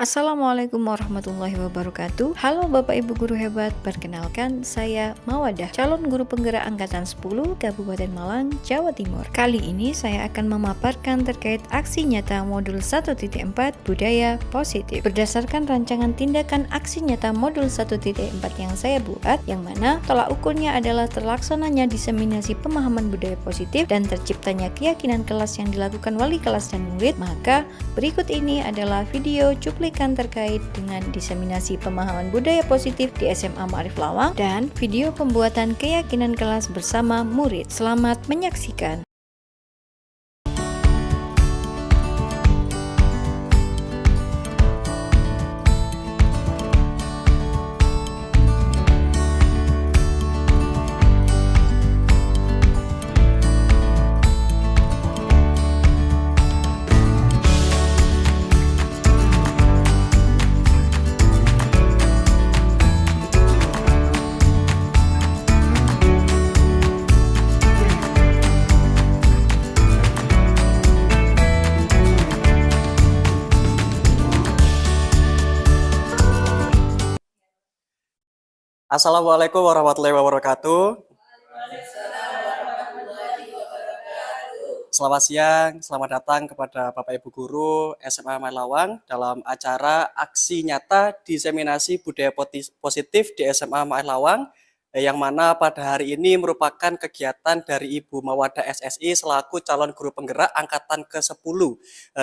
Assalamualaikum warahmatullahi wabarakatuh. Halo Bapak Ibu guru hebat, perkenalkan saya Mawadah, calon guru penggerak angkatan 10 Kabupaten Malang, Jawa Timur. Kali ini saya akan memaparkan terkait aksi nyata modul 1.4 budaya positif. Berdasarkan rancangan tindakan aksi nyata modul 1.4 yang saya buat, yang mana tolak ukurnya adalah terlaksananya diseminasi pemahaman budaya positif dan terciptanya keyakinan kelas yang dilakukan wali kelas dan murid, maka berikut ini adalah video cuplikan terkait dengan diseminasi pemahaman budaya positif di SMA Ma'arif Lawang dan video pembuatan keyakinan kelas bersama murid. Selamat menyaksikan. Assalamualaikum warahmatullahi wabarakatuh. Selamat siang, selamat datang kepada Bapak Ibu Guru SMA Ma'arif Lawang dalam acara aksi nyata diseminasi budaya positif di SMA Ma'arif Lawang, yang mana pada hari ini merupakan kegiatan dari Ibu Mawadah SSI selaku calon guru penggerak angkatan ke-10.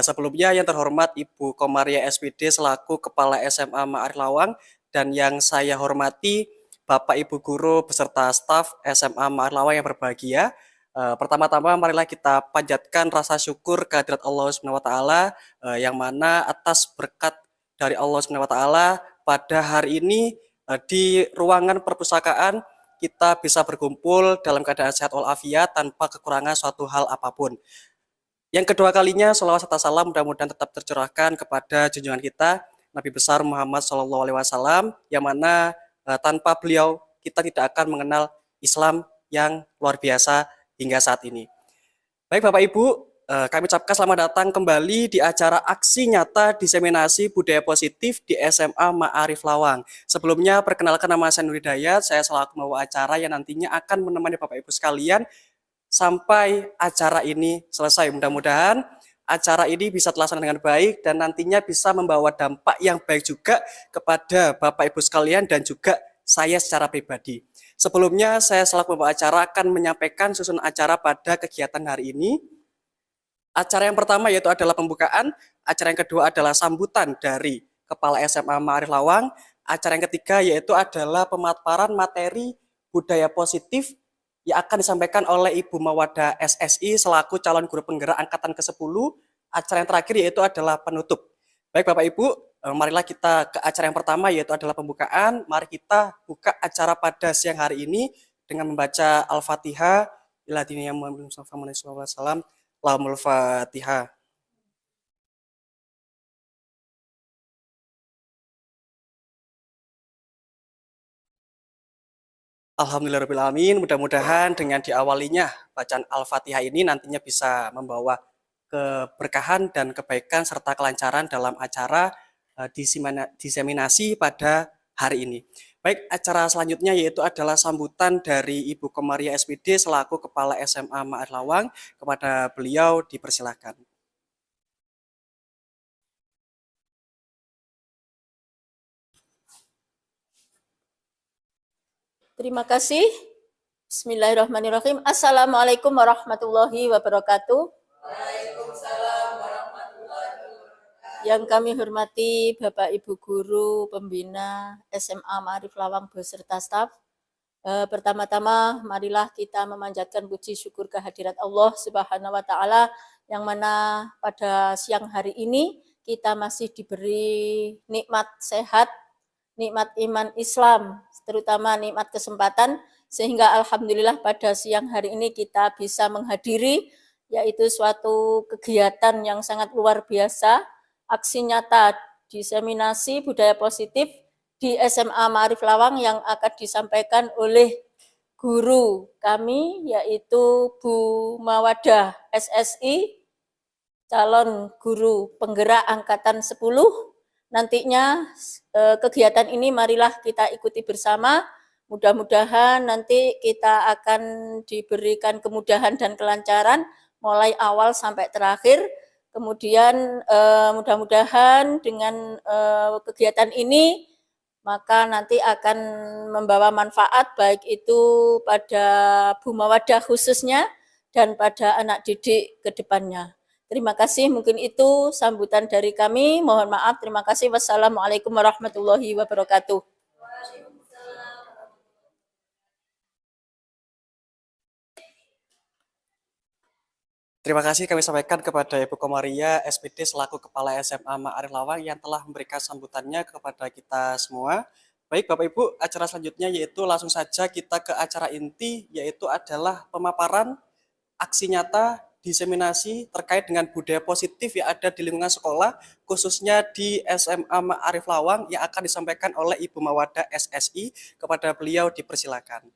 Sebelumnya yang terhormat Ibu Komaria SPD selaku Kepala SMA Ma'arif Lawang, dan yang saya hormati Bapak Ibu Guru beserta staf SMA Ma'arif Lawang yang berbahagia. Pertama-tama marilah kita panjatkan rasa syukur kehadirat Allah Subhanahu wa taala, yang mana atas berkat dari Allah Subhanahu wa taala pada hari ini di ruangan perpustakaan kita bisa berkumpul dalam keadaan sehat walafiat tanpa kekurangan suatu hal apapun. Yang kedua kalinya, sholawat serta salam mudah-mudahan tetap tercurahkan kepada junjungan kita Nabi besar Muhammad SAW, yang mana tanpa beliau kita tidak akan mengenal Islam yang luar biasa hingga saat ini. Baik Bapak Ibu, kami ucapkan selamat datang kembali di acara aksi nyata diseminasi budaya positif di SMA Ma'arif Lawang. Sebelumnya perkenalkan, nama saya Nur Hidayat, saya selaku pembawa acara yang nantinya akan menemani Bapak Ibu sekalian sampai acara ini selesai. Mudah-mudahan acara ini bisa terlaksana dengan baik dan nantinya bisa membawa dampak yang baik juga kepada Bapak Ibu sekalian dan juga saya secara pribadi. Sebelumnya saya selaku pembawa acara akan menyampaikan susunan acara pada kegiatan hari ini. Acara yang pertama yaitu adalah pembukaan, acara yang kedua adalah sambutan dari Kepala SMA Ma'arif Lawang, acara yang ketiga yaitu adalah pemaparan materi budaya positif yang akan disampaikan oleh Ibu Mawadah SSI selaku calon guru penggerak angkatan ke-10. Acara yang terakhir yaitu adalah penutup. Baik Bapak Ibu, marilah kita ke acara yang pertama yaitu adalah pembukaan. Mari kita buka acara pada siang hari ini dengan membaca Al-Fatihah. Lahumul Fatihah. Alhamdulillahirrahmanirrahim. Mudah-mudahan dengan diawalinya bacaan Al-Fatihah ini nantinya bisa membawa keberkahan dan kebaikan serta kelancaran dalam acara diseminasi pada hari ini. Baik, acara selanjutnya yaitu adalah sambutan dari Ibu Komaria SPD selaku Kepala SMA Ma'arif Lawang. Kepada beliau dipersilakan. Terima kasih. Bismillahirrahmanirrahim. Assalamualaikum warahmatullahi wabarakatuh. Waalaikumsalam warahmatullahi wabarakatuh. Yang kami hormati Bapak Ibu Guru Pembina SMA Ma'arif Lawang beserta staf. Pertama-tama marilah kita memanjatkan puji syukur kehadirat Allah Subhanahu wa taala, yang mana pada siang hari ini kita masih diberi nikmat sehat, nikmat iman Islam, terutama nikmat kesempatan, sehingga alhamdulillah pada siang hari ini kita bisa menghadiri yaitu suatu kegiatan yang sangat luar biasa, aksi nyata diseminasi budaya positif di SMA Ma'arif Lawang yang akan disampaikan oleh guru kami yaitu Bu Mawadah SSI, calon guru penggerak angkatan 10. nantinya kegiatan ini marilah kita ikuti bersama. Mudah-mudahan nanti kita akan diberikan kemudahan dan kelancaran mulai awal sampai terakhir. Kemudian mudah-mudahan dengan kegiatan ini maka nanti akan membawa manfaat baik itu pada Bu Mawadah khususnya dan pada anak didik ke depannya. Terima kasih, mungkin itu sambutan dari kami. Mohon maaf, terima kasih. Wassalamualaikum warahmatullahi wabarakatuh. Terima kasih kami sampaikan kepada Ibu Komaria, SPD selaku Kepala SMA Ma'arif Lawang yang telah memberikan sambutannya kepada kita semua. Baik Bapak Ibu, acara selanjutnya yaitu langsung saja kita ke acara inti, yaitu adalah pemaparan aksi nyata diseminasi terkait dengan budaya positif yang ada di lingkungan sekolah, khususnya di SMA Ma'arif Lawang yang akan disampaikan oleh Ibu Mawadah SSI. Kepada beliau dipersilakan.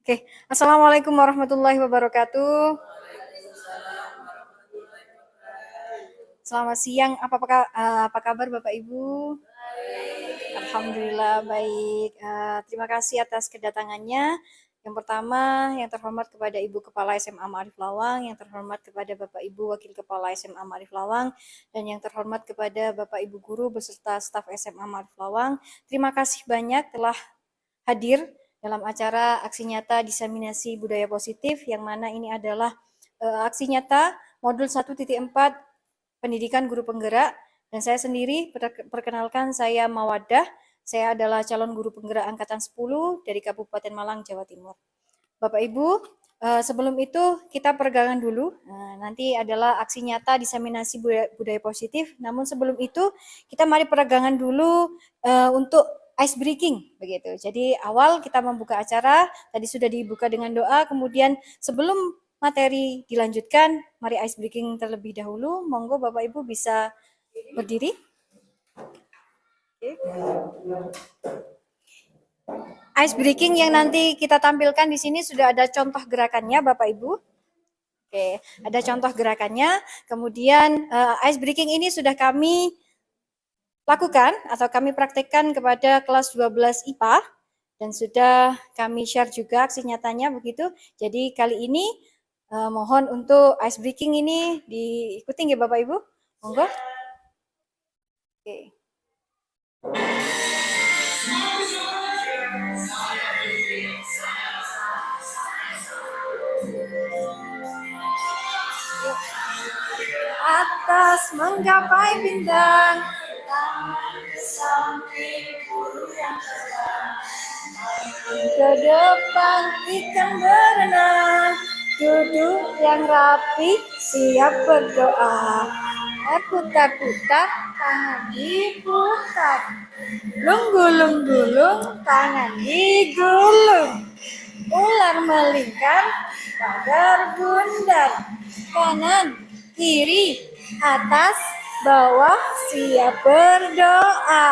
Oke, Assalamualaikum warahmatullahi wabarakatuh. Selamat siang, apa kabar Bapak Ibu? Alhamdulillah baik. Terima kasih atas kedatangannya. Yang pertama, yang terhormat kepada Ibu Kepala SMA Ma'arif Lawang, yang terhormat kepada Bapak Ibu Wakil Kepala SMA Ma'arif Lawang, dan yang terhormat kepada Bapak Ibu Guru beserta staf SMA Ma'arif Lawang. Terima kasih banyak telah hadir dalam acara aksi nyata diseminasi budaya positif, yang mana ini adalah aksi nyata modul 1.4 pendidikan guru penggerak. Dan saya sendiri, perkenalkan saya Mawadah, saya adalah calon guru penggerak angkatan 10 dari Kabupaten Malang, Jawa Timur. Bapak Ibu, sebelum itu kita peregangan dulu, nanti adalah aksi nyata diseminasi budaya positif, namun sebelum itu kita mari peregangan dulu untuk ice breaking begitu. Jadi awal kita membuka acara, tadi sudah dibuka dengan doa, kemudian sebelum materi dilanjutkan, mari ice breaking terlebih dahulu. Monggo Bapak Ibu bisa berdiri. Ice breaking yang nanti kita tampilkan di sini sudah ada contoh gerakannya Bapak Ibu. Oke, ada contoh gerakannya. Kemudian ice breaking ini sudah kami lakukan atau kami praktekkan kepada kelas 12 IPA dan sudah kami share juga aksi nyatanya begitu. Jadi kali ini mohon untuk ice breaking ini diikuti ya Bapak Ibu. Monggo. Oke. Atas menggapai bintang, ke depan ikan berenang, duduk yang rapi, siap berdoa. Putar-putar, tangan diputar. Lung-gulung-gulung, tangan digulung. Ular melingkar, pagar bundar. Kanan, kiri, atas, bawah, siap berdoa.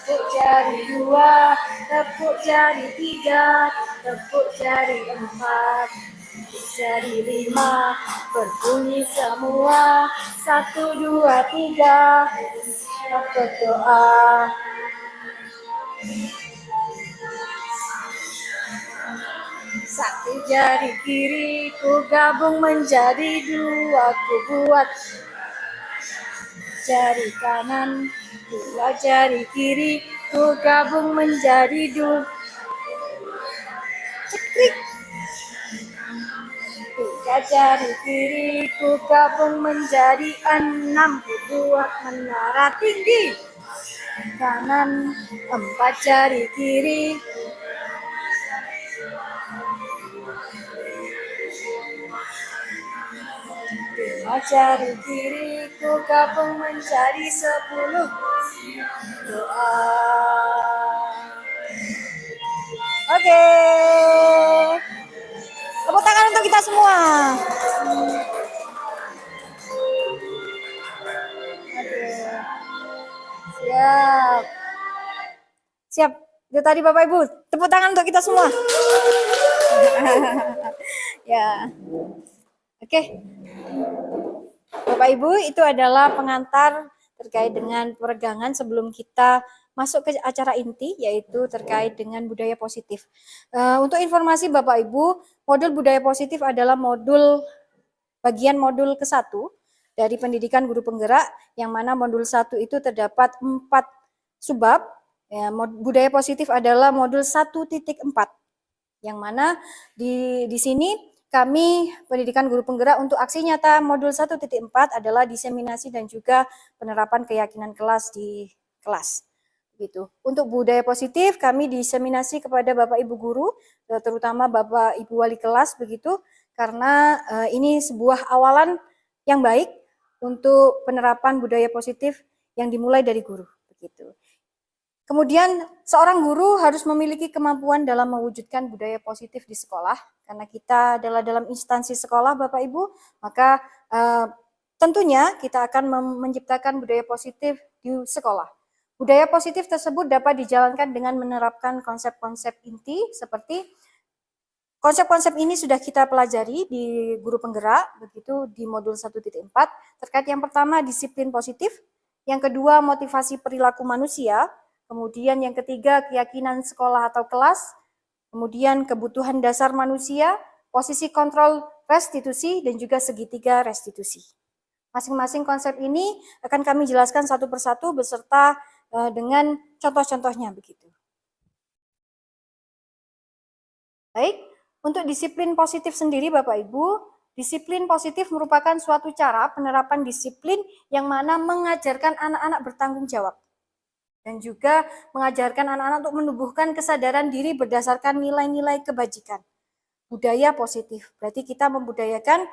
Tepuk jari 2, tepuk jari 3, tepuk jari 4, tepuk jari 5, berbunyi semua. 1, 2, 3, berdoa. Satu jari kiri ku gabung menjadi 2, ku buat jari kanan, 2 jari kiri ku gabung menjadi 2. Cekrik. 3 jari kiri ku gabung menjadi 6, ku buat menara tinggi. Kanan 4 jari kiri. 5 jari kiri ku gabung menjadi 10. Doa. Oke. Tepuk tangan untuk kita semua. Siap. Itu tadi Bapak Ibu. Tepuk tangan untuk kita semua. Ya. Oke. Bapak Ibu, itu adalah pengantar terkait dengan peregangan sebelum kita masuk ke acara inti, yaitu terkait dengan budaya positif. Untuk informasi Bapak Ibu, modul budaya positif adalah bagian modul ke-1 dari pendidikan guru penggerak, yang mana modul 1 itu terdapat 4 subbab. Ya, budaya positif adalah modul 1.4, yang mana di sini kami pendidikan guru penggerak untuk aksi nyata modul 1.4 adalah diseminasi dan juga penerapan keyakinan kelas di kelas. Gitu. Untuk budaya positif kami diseminasi kepada Bapak Ibu guru, terutama Bapak Ibu wali kelas begitu, karena ini sebuah awalan yang baik untuk penerapan budaya positif yang dimulai dari guru begitu. Kemudian seorang guru harus memiliki kemampuan dalam mewujudkan budaya positif di sekolah, karena kita adalah dalam instansi sekolah Bapak Ibu, maka tentunya kita akan menciptakan budaya positif di sekolah. Budaya positif tersebut dapat dijalankan dengan menerapkan konsep-konsep inti seperti konsep-konsep ini sudah kita pelajari di guru penggerak begitu di modul 1.4 terkait yang pertama disiplin positif, yang kedua motivasi perilaku manusia, kemudian yang ketiga keyakinan sekolah atau kelas, kemudian kebutuhan dasar manusia, posisi kontrol restitusi, dan juga segitiga restitusi. Masing-masing konsep ini akan kami jelaskan satu persatu beserta dengan contoh-contohnya begitu. Baik, untuk disiplin positif sendiri Bapak Ibu, disiplin positif merupakan suatu cara penerapan disiplin yang mana mengajarkan anak-anak bertanggung jawab dan juga mengajarkan anak-anak untuk menumbuhkan kesadaran diri berdasarkan nilai-nilai kebajikan. Budaya positif, berarti kita membudayakan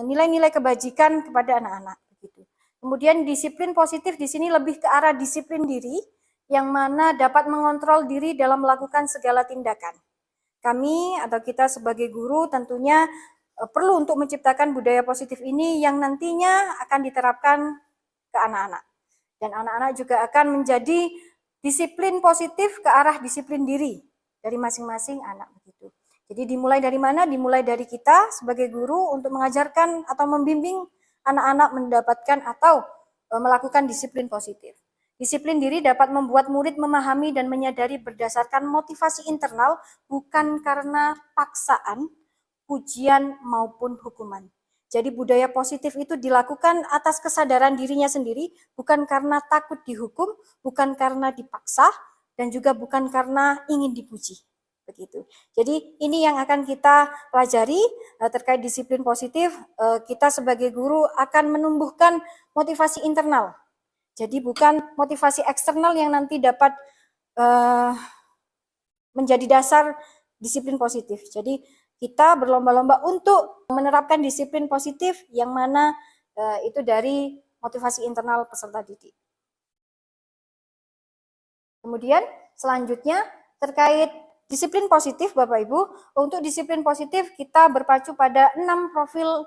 nilai-nilai kebajikan kepada anak-anak begitu. Kemudian disiplin positif di sini lebih ke arah disiplin diri yang mana dapat mengontrol diri dalam melakukan segala tindakan. Kami atau kita sebagai guru tentunya perlu untuk menciptakan budaya positif ini yang nantinya akan diterapkan ke anak-anak. Dan anak-anak juga akan menjadi disiplin positif ke arah disiplin diri dari masing-masing anak begitu. Jadi dimulai dari mana? Dimulai dari kita sebagai guru untuk mengajarkan atau membimbing anak-anak mendapatkan atau melakukan disiplin positif. Disiplin diri dapat membuat murid memahami dan menyadari berdasarkan motivasi internal, bukan karena paksaan, pujian maupun hukuman. Jadi budaya positif itu dilakukan atas kesadaran dirinya sendiri, bukan karena takut dihukum, bukan karena dipaksa, dan juga bukan karena ingin dipuji. Begitu. Jadi ini yang akan kita pelajari terkait disiplin positif. Kita sebagai guru akan menumbuhkan motivasi internal. Jadi bukan motivasi eksternal yang nanti dapat menjadi dasar disiplin positif. Jadi kita berlomba-lomba untuk menerapkan disiplin positif yang mana itu dari motivasi internal peserta didik. Kemudian selanjutnya terkait disiplin positif Bapak Ibu, untuk disiplin positif kita berpacu pada 6 profil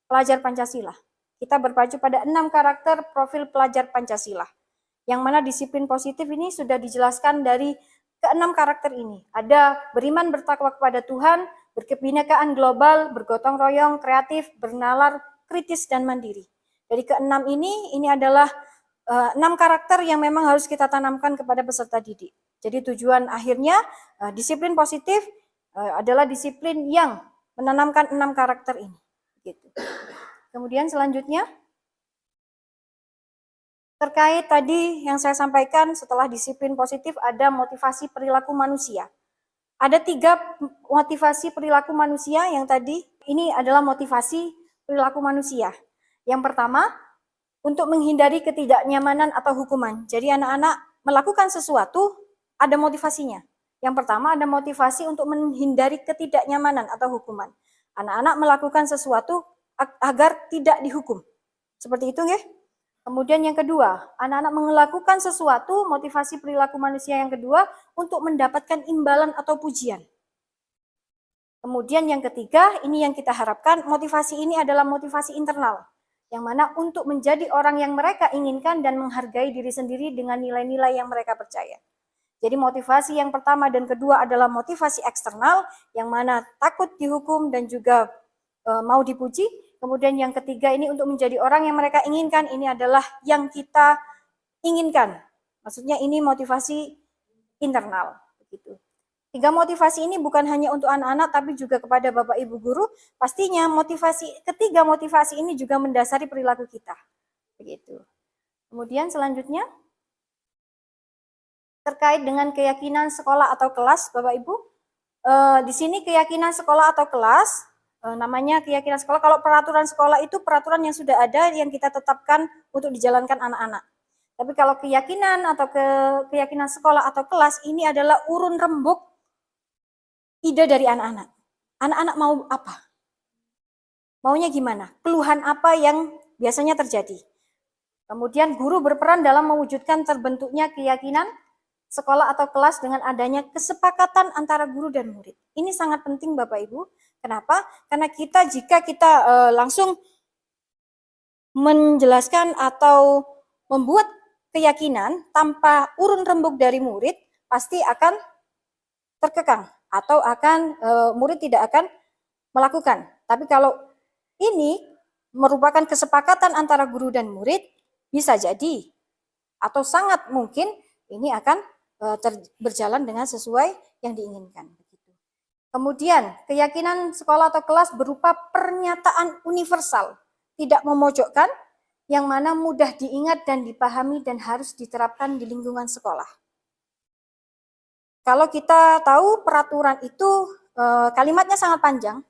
pelajar Pancasila. Kita berpacu pada 6 karakter profil pelajar Pancasila. Yang mana disiplin positif ini sudah dijelaskan dari ke-6 karakter ini. Ada beriman bertakwa kepada Tuhan, berkebinekaan global, bergotong royong, kreatif, bernalar, kritis, dan mandiri. Dari ke-6 ini adalah 6 karakter yang memang harus kita tanamkan kepada peserta didik. Jadi tujuan akhirnya disiplin positif adalah disiplin yang menanamkan 6 karakter ini. Gitu. Kemudian selanjutnya terkait tadi yang saya sampaikan setelah disiplin positif ada motivasi perilaku manusia. Ada 3 motivasi perilaku manusia yang tadi ini adalah motivasi perilaku manusia. Yang pertama untuk menghindari ketidaknyamanan atau hukuman. Jadi anak-anak melakukan sesuatu ada motivasinya. Yang pertama ada motivasi untuk menghindari ketidaknyamanan atau hukuman. Anak-anak melakukan sesuatu agar tidak dihukum. Seperti itu nggih? Kemudian yang kedua, anak-anak melakukan sesuatu, motivasi perilaku manusia yang kedua untuk mendapatkan imbalan atau pujian. Kemudian yang ketiga, ini yang kita harapkan, motivasi ini adalah motivasi internal. Yang mana untuk menjadi orang yang mereka inginkan dan menghargai diri sendiri dengan nilai-nilai yang mereka percaya. Jadi motivasi yang pertama dan kedua adalah motivasi eksternal, yang mana takut dihukum dan juga mau dipuji. Kemudian yang ketiga ini untuk menjadi orang yang mereka inginkan, ini adalah yang kita inginkan. Maksudnya ini motivasi internal. Begitu. Tiga motivasi ini bukan hanya untuk anak-anak, tapi juga kepada Bapak Ibu guru. Pastinya ketiga motivasi ini juga mendasari perilaku kita. Begitu. Kemudian selanjutnya, terkait dengan keyakinan sekolah atau kelas, Bapak Ibu. Di sini keyakinan sekolah atau kelas, namanya keyakinan sekolah. Kalau peraturan sekolah itu peraturan yang sudah ada yang kita tetapkan untuk dijalankan anak-anak. Tapi kalau keyakinan atau keyakinan sekolah atau kelas ini adalah urun rembuk ide dari anak-anak. Anak-anak mau apa? Maunya gimana? Keluhan apa yang biasanya terjadi? Kemudian guru berperan dalam mewujudkan terbentuknya keyakinan sekolah atau kelas dengan adanya kesepakatan antara guru dan murid. Ini sangat penting Bapak Ibu. Kenapa? Karena jika kita langsung menjelaskan atau membuat keyakinan tanpa urun rembuk dari murid, pasti akan terkekang atau murid tidak akan melakukan. Tapi kalau ini merupakan kesepakatan antara guru dan murid, bisa jadi atau sangat mungkin ini akan berjalan dengan sesuai yang diinginkan. Kemudian keyakinan sekolah atau kelas berupa pernyataan universal, tidak memojokkan, yang mana mudah diingat dan dipahami dan harus diterapkan di lingkungan sekolah. Kalau kita tahu peraturan itu kalimatnya sangat panjang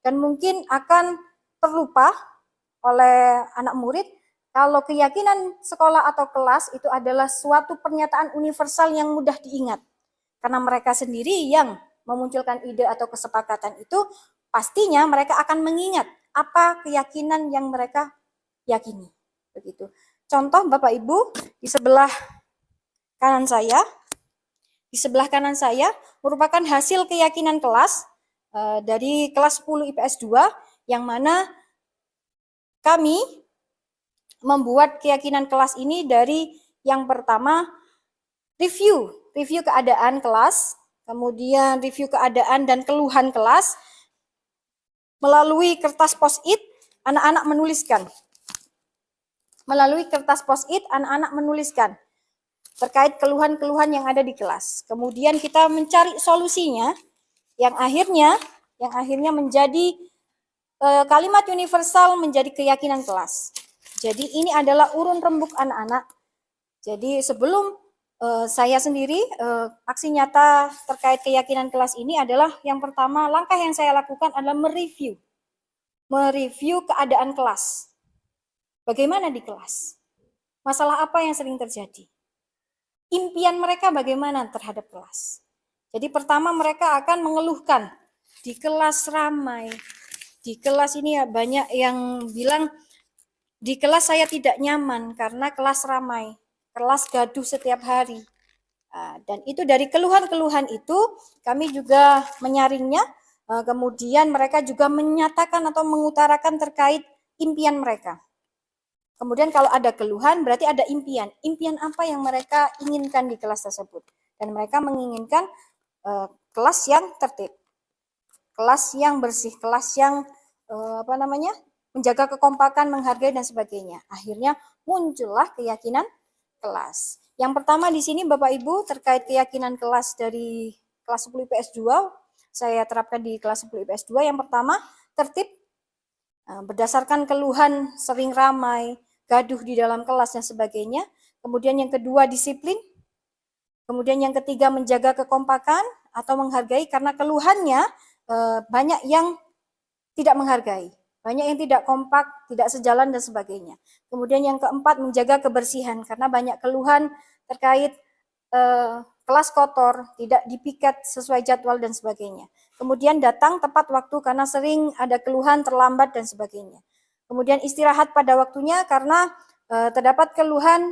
dan mungkin akan terlupa oleh anak murid. Kalau keyakinan sekolah atau kelas itu adalah suatu pernyataan universal yang mudah diingat. Karena mereka sendiri yang memunculkan ide atau kesepakatan itu, pastinya mereka akan mengingat apa keyakinan yang mereka yakini. Begitu. Contoh Bapak Ibu, di sebelah kanan saya merupakan hasil keyakinan kelas dari kelas 10 IPS 2, yang mana kami membuat keyakinan kelas ini dari yang pertama review keadaan kelas, kemudian review keadaan dan keluhan kelas melalui kertas post-it. Anak-anak menuliskan. Melalui kertas post-it anak-anak menuliskan terkait keluhan-keluhan yang ada di kelas. Kemudian kita mencari solusinya yang akhirnya menjadi kalimat universal, menjadi keyakinan kelas. Jadi ini adalah urun rembuk anak-anak. Jadi sebelum saya sendiri aksi nyata terkait keyakinan kelas ini adalah yang pertama, langkah yang saya lakukan adalah mereview keadaan kelas. Bagaimana di kelas? Masalah apa yang sering terjadi? Impian mereka bagaimana terhadap kelas. Jadi pertama mereka akan mengeluhkan, di kelas ramai, di kelas ini ya banyak yang bilang, di kelas saya tidak nyaman karena kelas ramai, kelas gaduh setiap hari. Dan itu dari keluhan-keluhan itu kami juga menyaringnya, kemudian mereka juga menyatakan atau mengutarakan terkait impian mereka. Kemudian kalau ada keluhan berarti ada impian. Impian apa yang mereka inginkan di kelas tersebut? Dan mereka menginginkan kelas yang tertib, kelas yang bersih, kelas yang menjaga kekompakan, menghargai dan sebagainya. Akhirnya muncullah keyakinan kelas. Yang pertama di sini Bapak Ibu terkait keyakinan kelas dari kelas 10 IPS 2, saya terapkan di kelas 10 IPS 2. Yang pertama, tertib. Berdasarkan keluhan sering ramai, gaduh di dalam kelas dan sebagainya. Kemudian yang kedua, disiplin. Kemudian yang ketiga, menjaga kekompakan atau menghargai, karena keluhannya banyak yang tidak menghargai, banyak yang tidak kompak, tidak sejalan dan sebagainya. Kemudian yang keempat, menjaga kebersihan, karena banyak keluhan terkait kelas kotor, tidak dipiket sesuai jadwal dan sebagainya. Kemudian datang tepat waktu karena sering ada keluhan terlambat dan sebagainya. Kemudian istirahat pada waktunya karena terdapat keluhan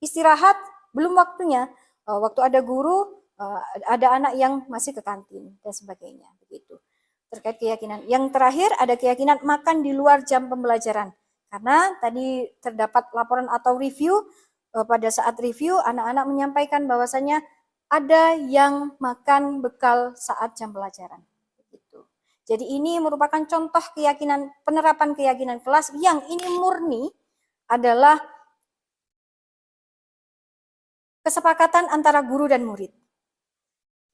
istirahat belum waktunya. Waktu ada guru, ada anak yang masih ke kantin dan sebagainya. Begitu. Terkait keyakinan. Yang terakhir ada keyakinan makan di luar jam pembelajaran. Karena tadi terdapat laporan atau review, pada saat review anak-anak menyampaikan bahwasanya ada yang makan bekal saat jam pelajaran. Begitu. Jadi ini merupakan contoh keyakinan, penerapan keyakinan kelas yang ini murni adalah kesepakatan antara guru dan murid.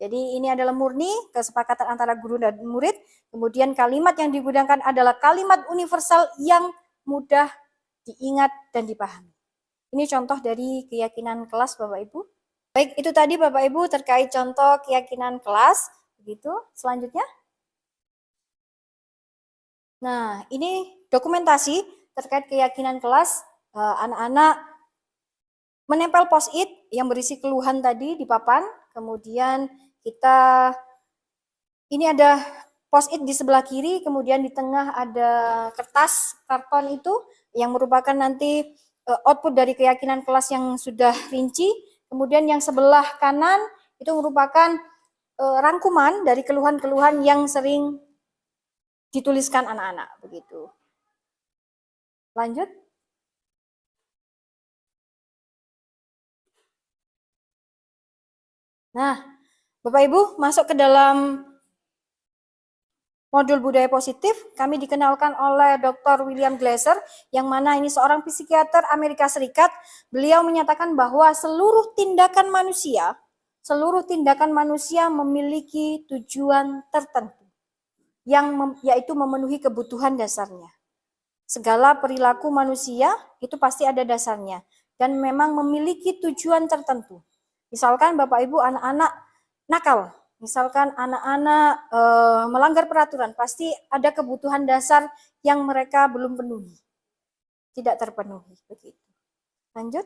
Jadi ini adalah murni kesepakatan antara guru dan murid. Kemudian kalimat yang digunakan adalah kalimat universal yang mudah diingat dan dipahami. Ini contoh dari keyakinan kelas Bapak Ibu. Baik, itu tadi Bapak Ibu terkait contoh keyakinan kelas. Begitu. Selanjutnya. Nah, ini dokumentasi terkait keyakinan kelas. Anak-anak menempel post-it yang berisi keluhan tadi di papan. Kemudian ini ada post-it di sebelah kiri, kemudian di tengah ada kertas karton itu yang merupakan nanti output dari keyakinan kelas yang sudah rinci. Kemudian yang sebelah kanan itu merupakan rangkuman dari keluhan-keluhan yang sering dituliskan anak-anak, begitu. Lanjut. Nah, Bapak Ibu masuk ke dalam modul budaya positif. Kami dikenalkan oleh Dr. William Glasser, yang mana ini seorang psikiater Amerika Serikat. Beliau menyatakan bahwa seluruh tindakan manusia memiliki tujuan tertentu, yaitu memenuhi kebutuhan dasarnya. Segala perilaku manusia itu pasti ada dasarnya dan memang memiliki tujuan tertentu. Misalkan Bapak Ibu anak-anak nakal, misalkan anak-anak melanggar peraturan, pasti ada kebutuhan dasar yang mereka belum penuhi, tidak terpenuhi, begitu. Lanjut.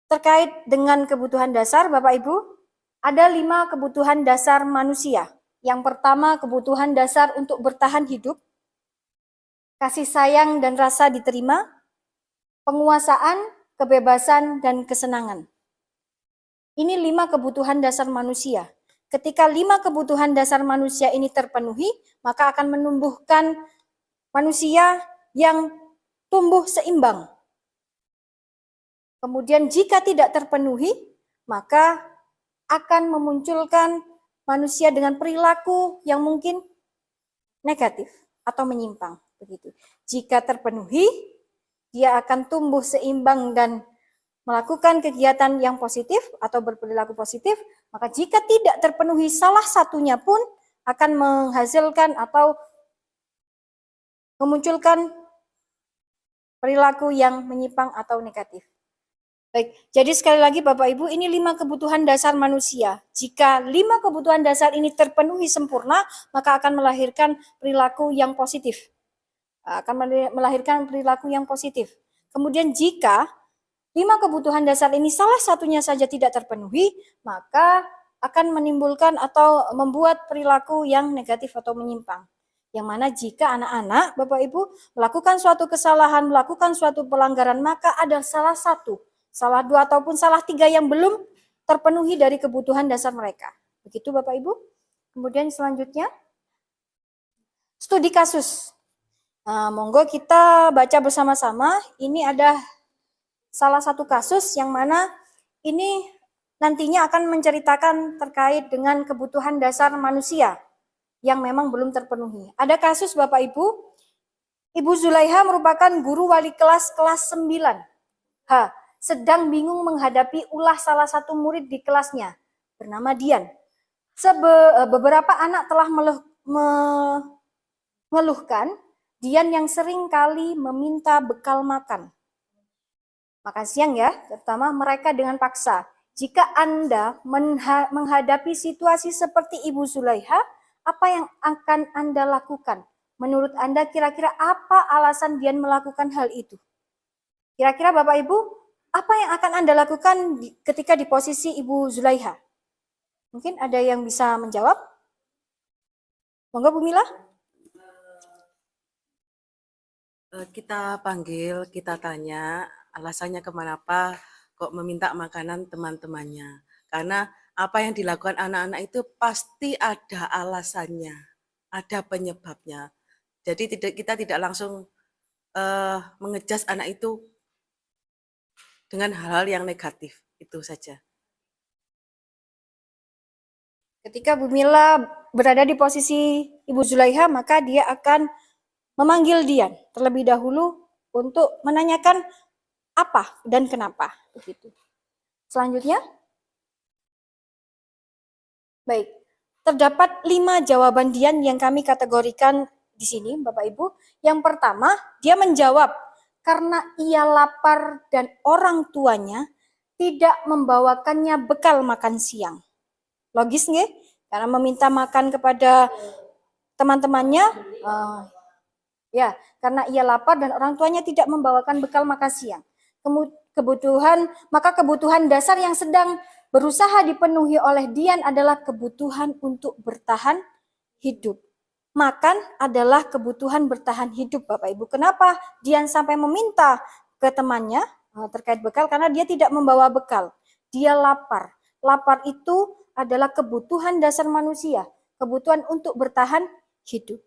Terkait dengan kebutuhan dasar, Bapak Ibu, ada 5 kebutuhan dasar manusia. Yang pertama, kebutuhan dasar untuk bertahan hidup, kasih sayang dan rasa diterima, penguasaan, kebebasan, dan kesenangan. Ini 5 kebutuhan dasar manusia. Ketika 5 kebutuhan dasar manusia ini terpenuhi, maka akan menumbuhkan manusia yang tumbuh seimbang. Kemudian jika tidak terpenuhi, maka akan memunculkan manusia dengan perilaku yang mungkin negatif atau menyimpang, begitu. Jika terpenuhi, dia akan tumbuh seimbang dan melakukan kegiatan yang positif atau berperilaku positif. Maka jika tidak terpenuhi salah satunya pun akan menghasilkan atau memunculkan perilaku yang menyimpang atau negatif. Baik, jadi sekali lagi Bapak Ibu, ini 5 kebutuhan dasar manusia. Jika 5 kebutuhan dasar ini terpenuhi sempurna, maka akan melahirkan perilaku yang positif. Kemudian jika 5 kebutuhan dasar ini salah satunya saja tidak terpenuhi, maka akan menimbulkan atau membuat perilaku yang negatif atau menyimpang. Yang mana jika anak-anak, Bapak Ibu, melakukan suatu kesalahan, melakukan suatu pelanggaran, maka ada salah 2 ataupun salah 3 yang belum terpenuhi dari kebutuhan dasar mereka. Begitu Bapak Ibu. Kemudian selanjutnya, studi kasus. Nah, monggo kita baca bersama-sama. Ini ada salah satu kasus yang mana ini nantinya akan menceritakan terkait dengan kebutuhan dasar manusia yang memang belum terpenuhi. Ada kasus Bapak Ibu, Ibu Zulaiha merupakan guru wali kelas 9. Sedang bingung menghadapi ulah salah satu murid di kelasnya, bernama Dian. Beberapa anak telah mengeluhkan Dian yang sering kali meminta bekal makan. Makan siang ya, terutama mereka dengan paksa. Jika Anda menghadapi situasi seperti Ibu Zulaiha, apa yang akan Anda lakukan? Menurut Anda kira-kira apa alasan Dian melakukan hal itu? Kira-kira Bapak Ibu, apa yang akan Anda lakukan ketika di posisi Ibu Zulaiha? Mungkin ada yang bisa menjawab? Monggo Bu Mila. Kita panggil, kita tanya alasannya kenapa kok meminta makanan teman-temannya. Karena apa yang dilakukan anak-anak itu pasti ada alasannya, ada penyebabnya. Jadi kita tidak langsung mengejas anak itu dengan hal-hal yang negatif. Itu saja. Ketika Bu Mila berada di posisi Ibu Zulaiha, maka dia akan memanggil Dian terlebih dahulu untuk menanyakan apa dan kenapa. Begitu. Selanjutnya, baik, terdapat 5 jawaban Dian yang kami kategorikan di sini, Bapak Ibu. Yang pertama, dia menjawab karena ia lapar dan orang tuanya tidak membawakannya bekal makan siang. Logis nggih? Karena meminta makan kepada teman-temannya, ya, karena ia lapar dan orang tuanya tidak membawakan bekal makan siang. Maka kebutuhan dasar yang sedang berusaha dipenuhi oleh Dian adalah kebutuhan untuk bertahan hidup. Makan adalah kebutuhan bertahan hidup, Bapak Ibu. Kenapa Dian sampai meminta ke temannya terkait bekal? Karena dia tidak membawa bekal. Dia lapar. Lapar itu adalah kebutuhan dasar manusia, kebutuhan untuk bertahan hidup.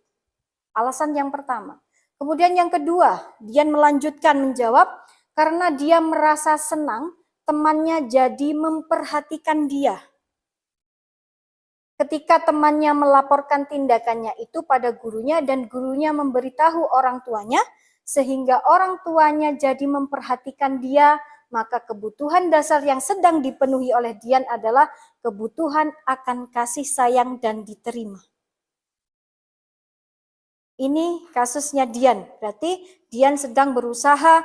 Alasan yang pertama. Kemudian yang kedua, Dian melanjutkan menjawab karena dia merasa senang temannya jadi memperhatikan dia. Ketika temannya melaporkan tindakannya itu pada gurunya dan gurunya memberitahu orang tuanya, sehingga orang tuanya jadi memperhatikan dia, maka kebutuhan dasar yang sedang dipenuhi oleh Dian adalah kebutuhan akan kasih sayang dan diterima. Ini kasusnya Dian, berarti Dian sedang berusaha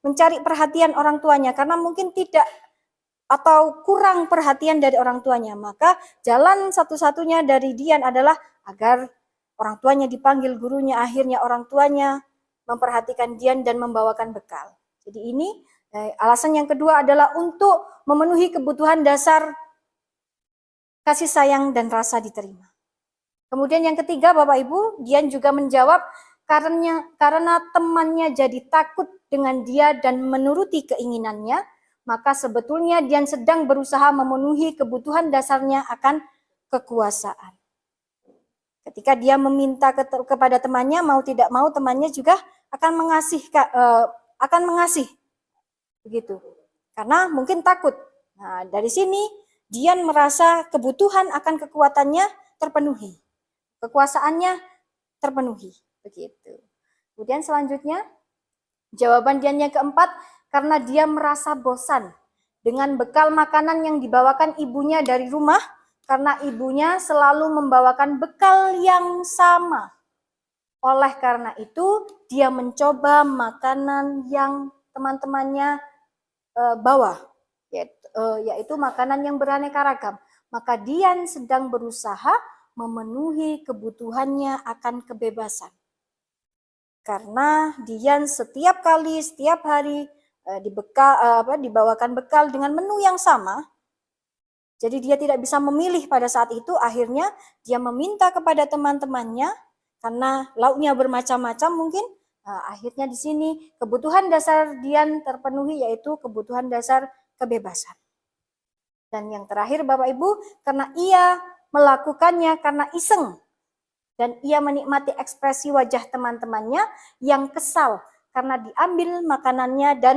mencari perhatian orang tuanya karena mungkin tidak atau kurang perhatian dari orang tuanya. Maka jalan satu-satunya dari Dian adalah agar orang tuanya dipanggil gurunya, akhirnya orang tuanya memperhatikan Dian dan membawakan bekal. Jadi ini alasan yang kedua adalah untuk memenuhi kebutuhan dasar kasih sayang dan rasa diterima. Kemudian yang ketiga, Bapak Ibu, Dian juga menjawab karena temannya jadi takut dengan dia dan menuruti keinginannya, maka sebetulnya Dian sedang berusaha memenuhi kebutuhan dasarnya akan kekuasaan. Ketika dia meminta kepada temannya, mau tidak mau temannya juga akan mengasihi. Begitu. Karena mungkin takut. Nah, dari sini Dian merasa kebutuhan akan kekuatannya terpenuhi. Kekuasaannya terpenuhi. Begitu. Kemudian selanjutnya, jawaban Dian yang keempat, karena dia merasa bosan dengan bekal makanan yang dibawakan ibunya dari rumah, karena ibunya selalu membawakan bekal yang sama. Oleh karena itu, dia mencoba makanan yang teman-temannya bawa, yaitu makanan yang beraneka ragam. Maka Dian sedang berusaha memenuhi kebutuhannya akan kebebasan. Karena Dian setiap hari dibawakan bekal dengan menu yang sama, jadi dia tidak bisa memilih pada saat itu. Akhirnya dia meminta kepada teman-temannya karena lauknya bermacam-macam mungkin. Akhirnya di sini kebutuhan dasar Dian terpenuhi, yaitu kebutuhan dasar kebebasan. Dan yang terakhir Bapak Ibu, karena ia melakukannya karena iseng dan ia menikmati ekspresi wajah teman-temannya yang kesal karena diambil makanannya, dan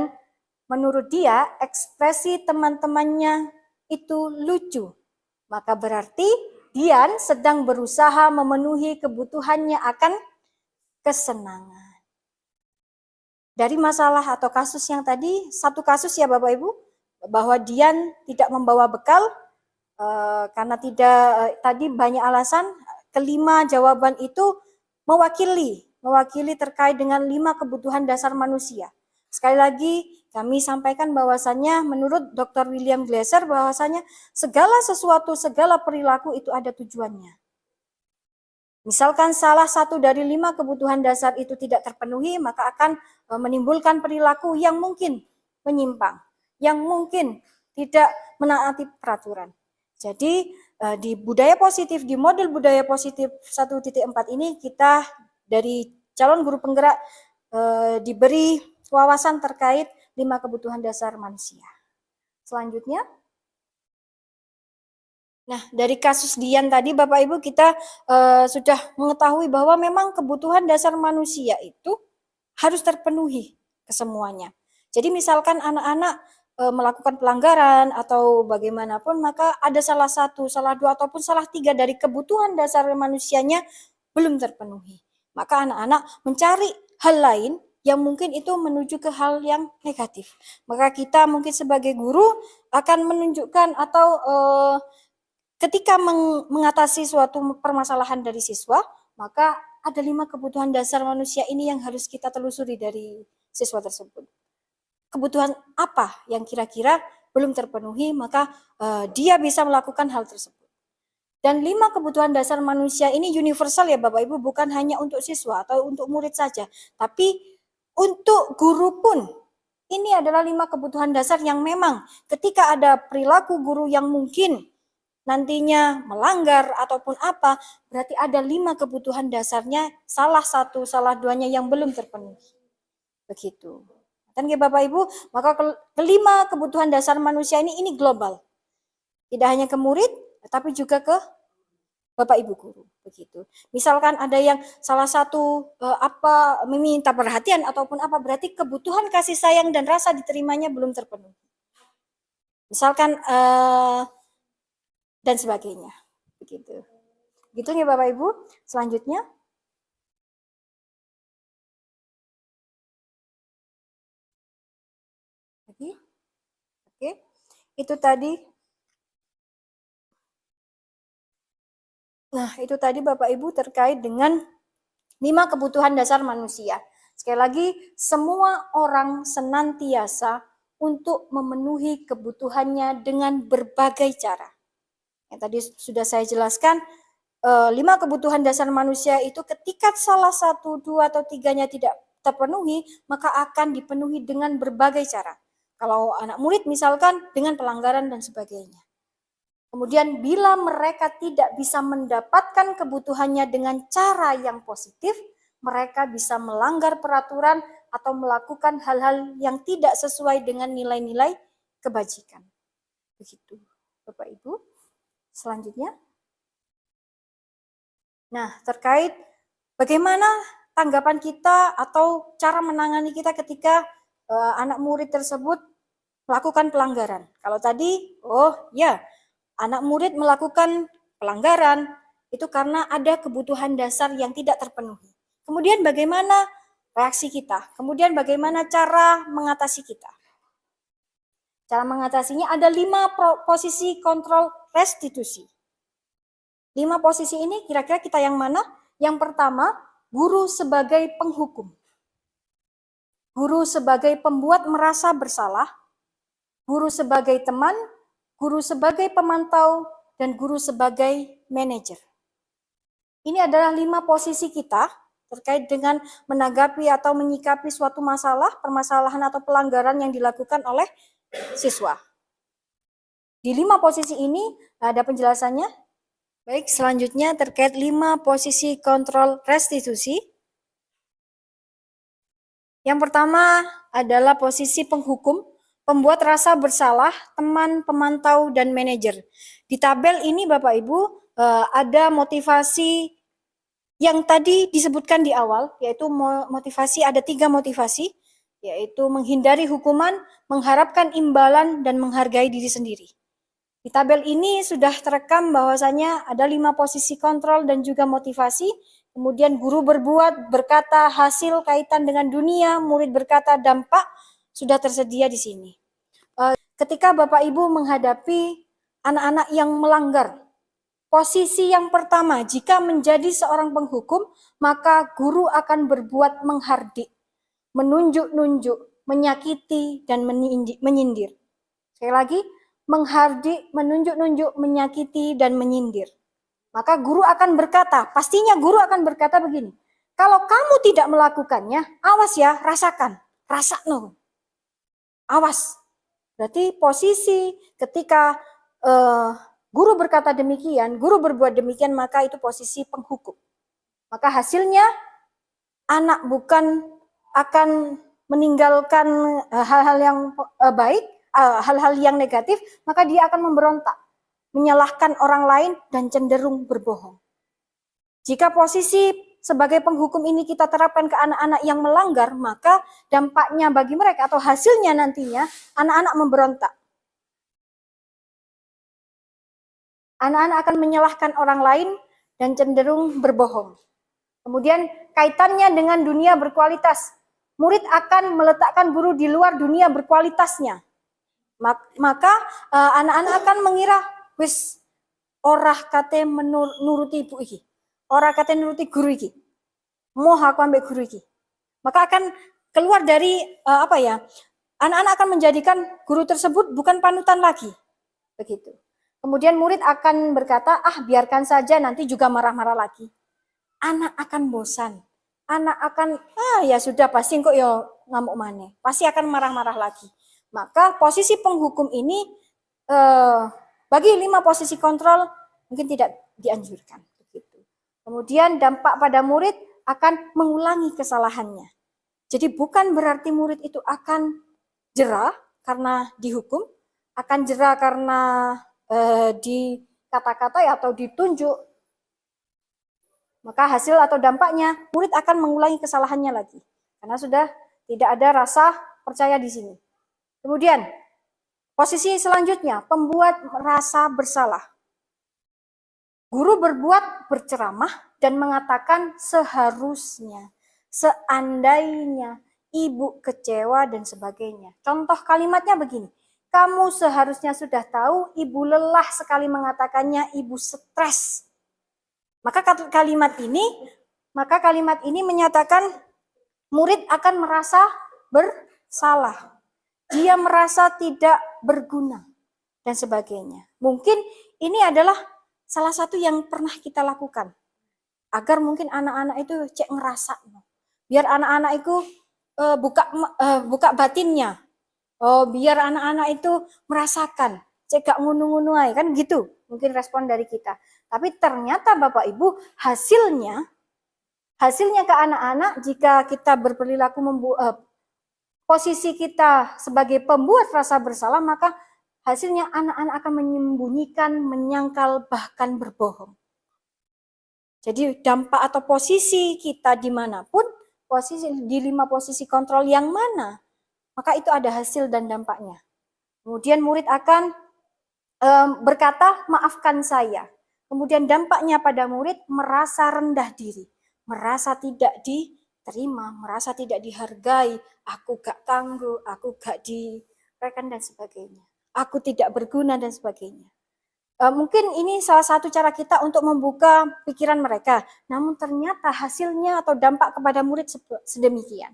menurut dia ekspresi teman-temannya itu lucu. Maka berarti Dian sedang berusaha memenuhi kebutuhannya akan kesenangan. Dari masalah atau kasus yang tadi, satu kasus ya Bapak Ibu, bahwa Dian tidak membawa bekal karena tadi banyak alasan. Kelima jawaban itu mewakili terkait dengan 5 kebutuhan dasar manusia. Sekali lagi kami sampaikan bahwasannya menurut Dr. William Glasser bahwasannya segala sesuatu, segala perilaku itu ada tujuannya. Misalkan salah satu dari 5 kebutuhan dasar itu tidak terpenuhi, maka akan menimbulkan perilaku yang mungkin menyimpang, yang mungkin tidak menaati peraturan. Jadi di budaya positif, di model budaya positif 1.4 ini kita dari calon guru penggerak diberi wawasan terkait 5 kebutuhan dasar manusia. Selanjutnya, nah, dari kasus Dian tadi Bapak Ibu kita sudah mengetahui bahwa memang kebutuhan dasar manusia itu harus terpenuhi kesemuanya. Jadi misalkan anak-anak melakukan pelanggaran atau bagaimanapun, maka ada salah satu, salah dua, ataupun salah tiga dari kebutuhan dasar manusianya belum terpenuhi. Maka anak-anak mencari hal lain yang mungkin itu menuju ke hal yang negatif. Maka kita mungkin sebagai guru akan menunjukkan atau ketika mengatasi suatu permasalahan dari siswa, maka ada 5 kebutuhan dasar manusia ini yang harus kita telusuri dari siswa tersebut. Kebutuhan apa yang kira-kira belum terpenuhi, maka dia bisa melakukan hal tersebut. Dan 5 kebutuhan dasar manusia ini universal ya Bapak Ibu, bukan hanya untuk siswa atau untuk murid saja, tapi untuk guru pun. Ini adalah 5 kebutuhan dasar yang memang ketika ada perilaku guru yang mungkin nantinya melanggar ataupun apa, berarti ada 5 kebutuhan dasarnya, salah satu, salah duanya yang belum terpenuhi. Begitu. Dan ya Bapak Ibu, maka kelima kebutuhan dasar manusia ini global. Tidak hanya ke murid, tapi juga ke Bapak Ibu guru, begitu. Misalkan ada yang salah satu meminta perhatian ataupun apa, berarti kebutuhan kasih sayang dan rasa diterimanya belum terpenuhi. Misalkan dan sebagainya, begitu. Gitu ya Bapak Ibu. Selanjutnya, oke, itu tadi. Nah, itu tadi Bapak Ibu terkait dengan 5 kebutuhan dasar manusia. Sekali lagi, semua orang senantiasa untuk memenuhi kebutuhannya dengan berbagai cara. Yang tadi sudah saya jelaskan, 5 kebutuhan dasar manusia itu ketika salah satu, 2, atau 3-nya tidak terpenuhi, maka akan dipenuhi dengan berbagai cara. Kalau anak murid misalkan dengan pelanggaran dan sebagainya. Kemudian bila mereka tidak bisa mendapatkan kebutuhannya dengan cara yang positif, mereka bisa melanggar peraturan atau melakukan hal-hal yang tidak sesuai dengan nilai-nilai kebajikan. Begitu, Bapak Ibu. Selanjutnya. Nah, terkait bagaimana tanggapan kita atau cara menangani kita ketika anak murid tersebut melakukan pelanggaran. Kalau tadi, anak murid melakukan pelanggaran itu karena ada kebutuhan dasar yang tidak terpenuhi. Kemudian bagaimana reaksi kita? Kemudian bagaimana cara mengatasi kita? Cara mengatasinya ada 5 posisi kontrol restitusi. 5 posisi ini kira-kira kita yang mana? Yang pertama, guru sebagai penghukum. Guru sebagai pembuat merasa bersalah. Guru sebagai teman, guru sebagai pemantau, dan guru sebagai manajer. Ini adalah 5 posisi kita terkait dengan menanggapi atau menyikapi suatu masalah, permasalahan atau pelanggaran yang dilakukan oleh siswa. Di 5 posisi ini ada penjelasannya. Baik, selanjutnya terkait 5 posisi kontrol restitusi. Yang pertama adalah posisi penghukum, pembuat rasa bersalah, teman, pemantau, dan manajer. Di tabel ini Bapak Ibu ada motivasi yang tadi disebutkan di awal, yaitu motivasi, ada 3 motivasi, yaitu menghindari hukuman, mengharapkan imbalan, dan menghargai diri sendiri. Di tabel ini sudah terekam bahwasanya ada 5 posisi kontrol dan juga motivasi. Kemudian guru berbuat, berkata, hasil, kaitan dengan dunia, murid berkata, dampak, sudah tersedia di sini. Ketika Bapak Ibu menghadapi anak-anak yang melanggar, posisi yang pertama, jika menjadi seorang penghukum, maka guru akan berbuat menghardik, menunjuk-nunjuk, menyakiti, dan menyindir. Sekali lagi, menghardik, menunjuk-nunjuk, menyakiti, dan menyindir. Maka guru akan berkata, pastinya guru akan berkata begini, kalau kamu tidak melakukannya, awas ya, rasakan, rasakno. Awas. Berarti posisi ketika guru berkata demikian, guru berbuat demikian, maka itu posisi penghukum. Maka hasilnya anak bukan akan meninggalkan hal-hal yang baik, hal-hal yang negatif, maka dia akan memberontak, menyalahkan orang lain dan cenderung berbohong. Jika posisi sebagai penghukum ini kita terapkan ke anak-anak yang melanggar, maka dampaknya bagi mereka atau hasilnya nantinya anak-anak memberontak. Anak-anak akan menyalahkan orang lain dan cenderung berbohong. Kemudian kaitannya dengan dunia berkualitas. Murid akan meletakkan guru di luar dunia berkualitasnya. Maka anak-anak akan mengira, wis orah kate menuruti ibu iki. Orah kate nuruti guru iki. Moh aku ambek guru iki. Maka akan keluar dari anak-anak akan menjadikan guru tersebut bukan panutan lagi. Begitu. Kemudian murid akan berkata, biarkan saja, nanti juga marah-marah lagi. Anak akan bosan. Anak akan, ya sudah pasti kok ya ngamuk maneh. Pasti akan marah-marah lagi. Maka posisi penghukum ini bagi 5 posisi kontrol mungkin tidak dianjurkan. Begitu. Kemudian dampak pada murid akan mengulangi kesalahannya. Jadi bukan berarti murid itu akan jera karena dihukum, akan jera karena di kata-kata atau ditunjuk, maka hasil atau dampaknya murid akan mengulangi kesalahannya lagi karena sudah tidak ada rasa percaya di sini. Kemudian posisi selanjutnya, pembuat merasa bersalah. Guru berbuat berceramah dan mengatakan seharusnya, seandainya, ibu kecewa dan sebagainya. Contoh kalimatnya begini. Kamu seharusnya sudah tahu, ibu lelah sekali mengatakannya, ibu stres. Maka kalimat ini menyatakan murid akan merasa bersalah. Dia merasa tidak berguna dan sebagainya. Mungkin ini adalah salah satu yang pernah kita lakukan. Agar mungkin anak-anak itu cek ngerasa. Biar anak-anak itu buka batinnya. Biar anak-anak itu merasakan, cek gak ngunu-ngunu aja, kan gitu mungkin respon dari kita. Tapi ternyata Bapak Ibu hasilnya ke anak-anak jika kita berperilaku posisi kita sebagai pembuat rasa bersalah, maka hasilnya anak-anak akan menyembunyikan, menyangkal, bahkan berbohong. Jadi dampak atau posisi kita dimanapun, di 5 posisi kontrol yang mana, maka itu ada hasil dan dampaknya. Kemudian murid akan berkata, maafkan saya. Kemudian dampaknya pada murid merasa rendah diri, merasa tidak diterima, merasa tidak dihargai, aku gak tangguh, aku gak direken dan sebagainya. Aku tidak berguna dan sebagainya. Mungkin ini salah satu cara kita untuk membuka pikiran mereka. Namun ternyata hasilnya atau dampak kepada murid sedemikian.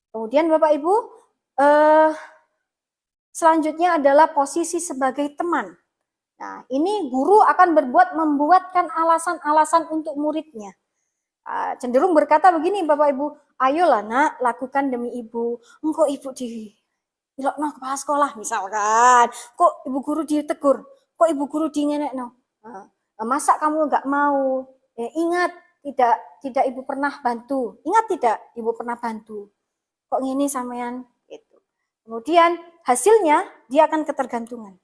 Kemudian Bapak Ibu, selanjutnya adalah posisi sebagai teman. Nah, ini guru akan membuatkan alasan-alasan untuk muridnya. Cenderung berkata begini Bapak Ibu, ayolah nak, lakukan demi ibu. Engkau ibu dilokno kepala sekolah misalkan. Kok ibu guru ditegur? Kok ibu guru dingenekno? Masa kamu enggak mau? Ingat, tidak ibu pernah bantu. Ingat tidak ibu pernah bantu? Kok ngini sampean? Itu. Kemudian hasilnya dia akan ketergantungan.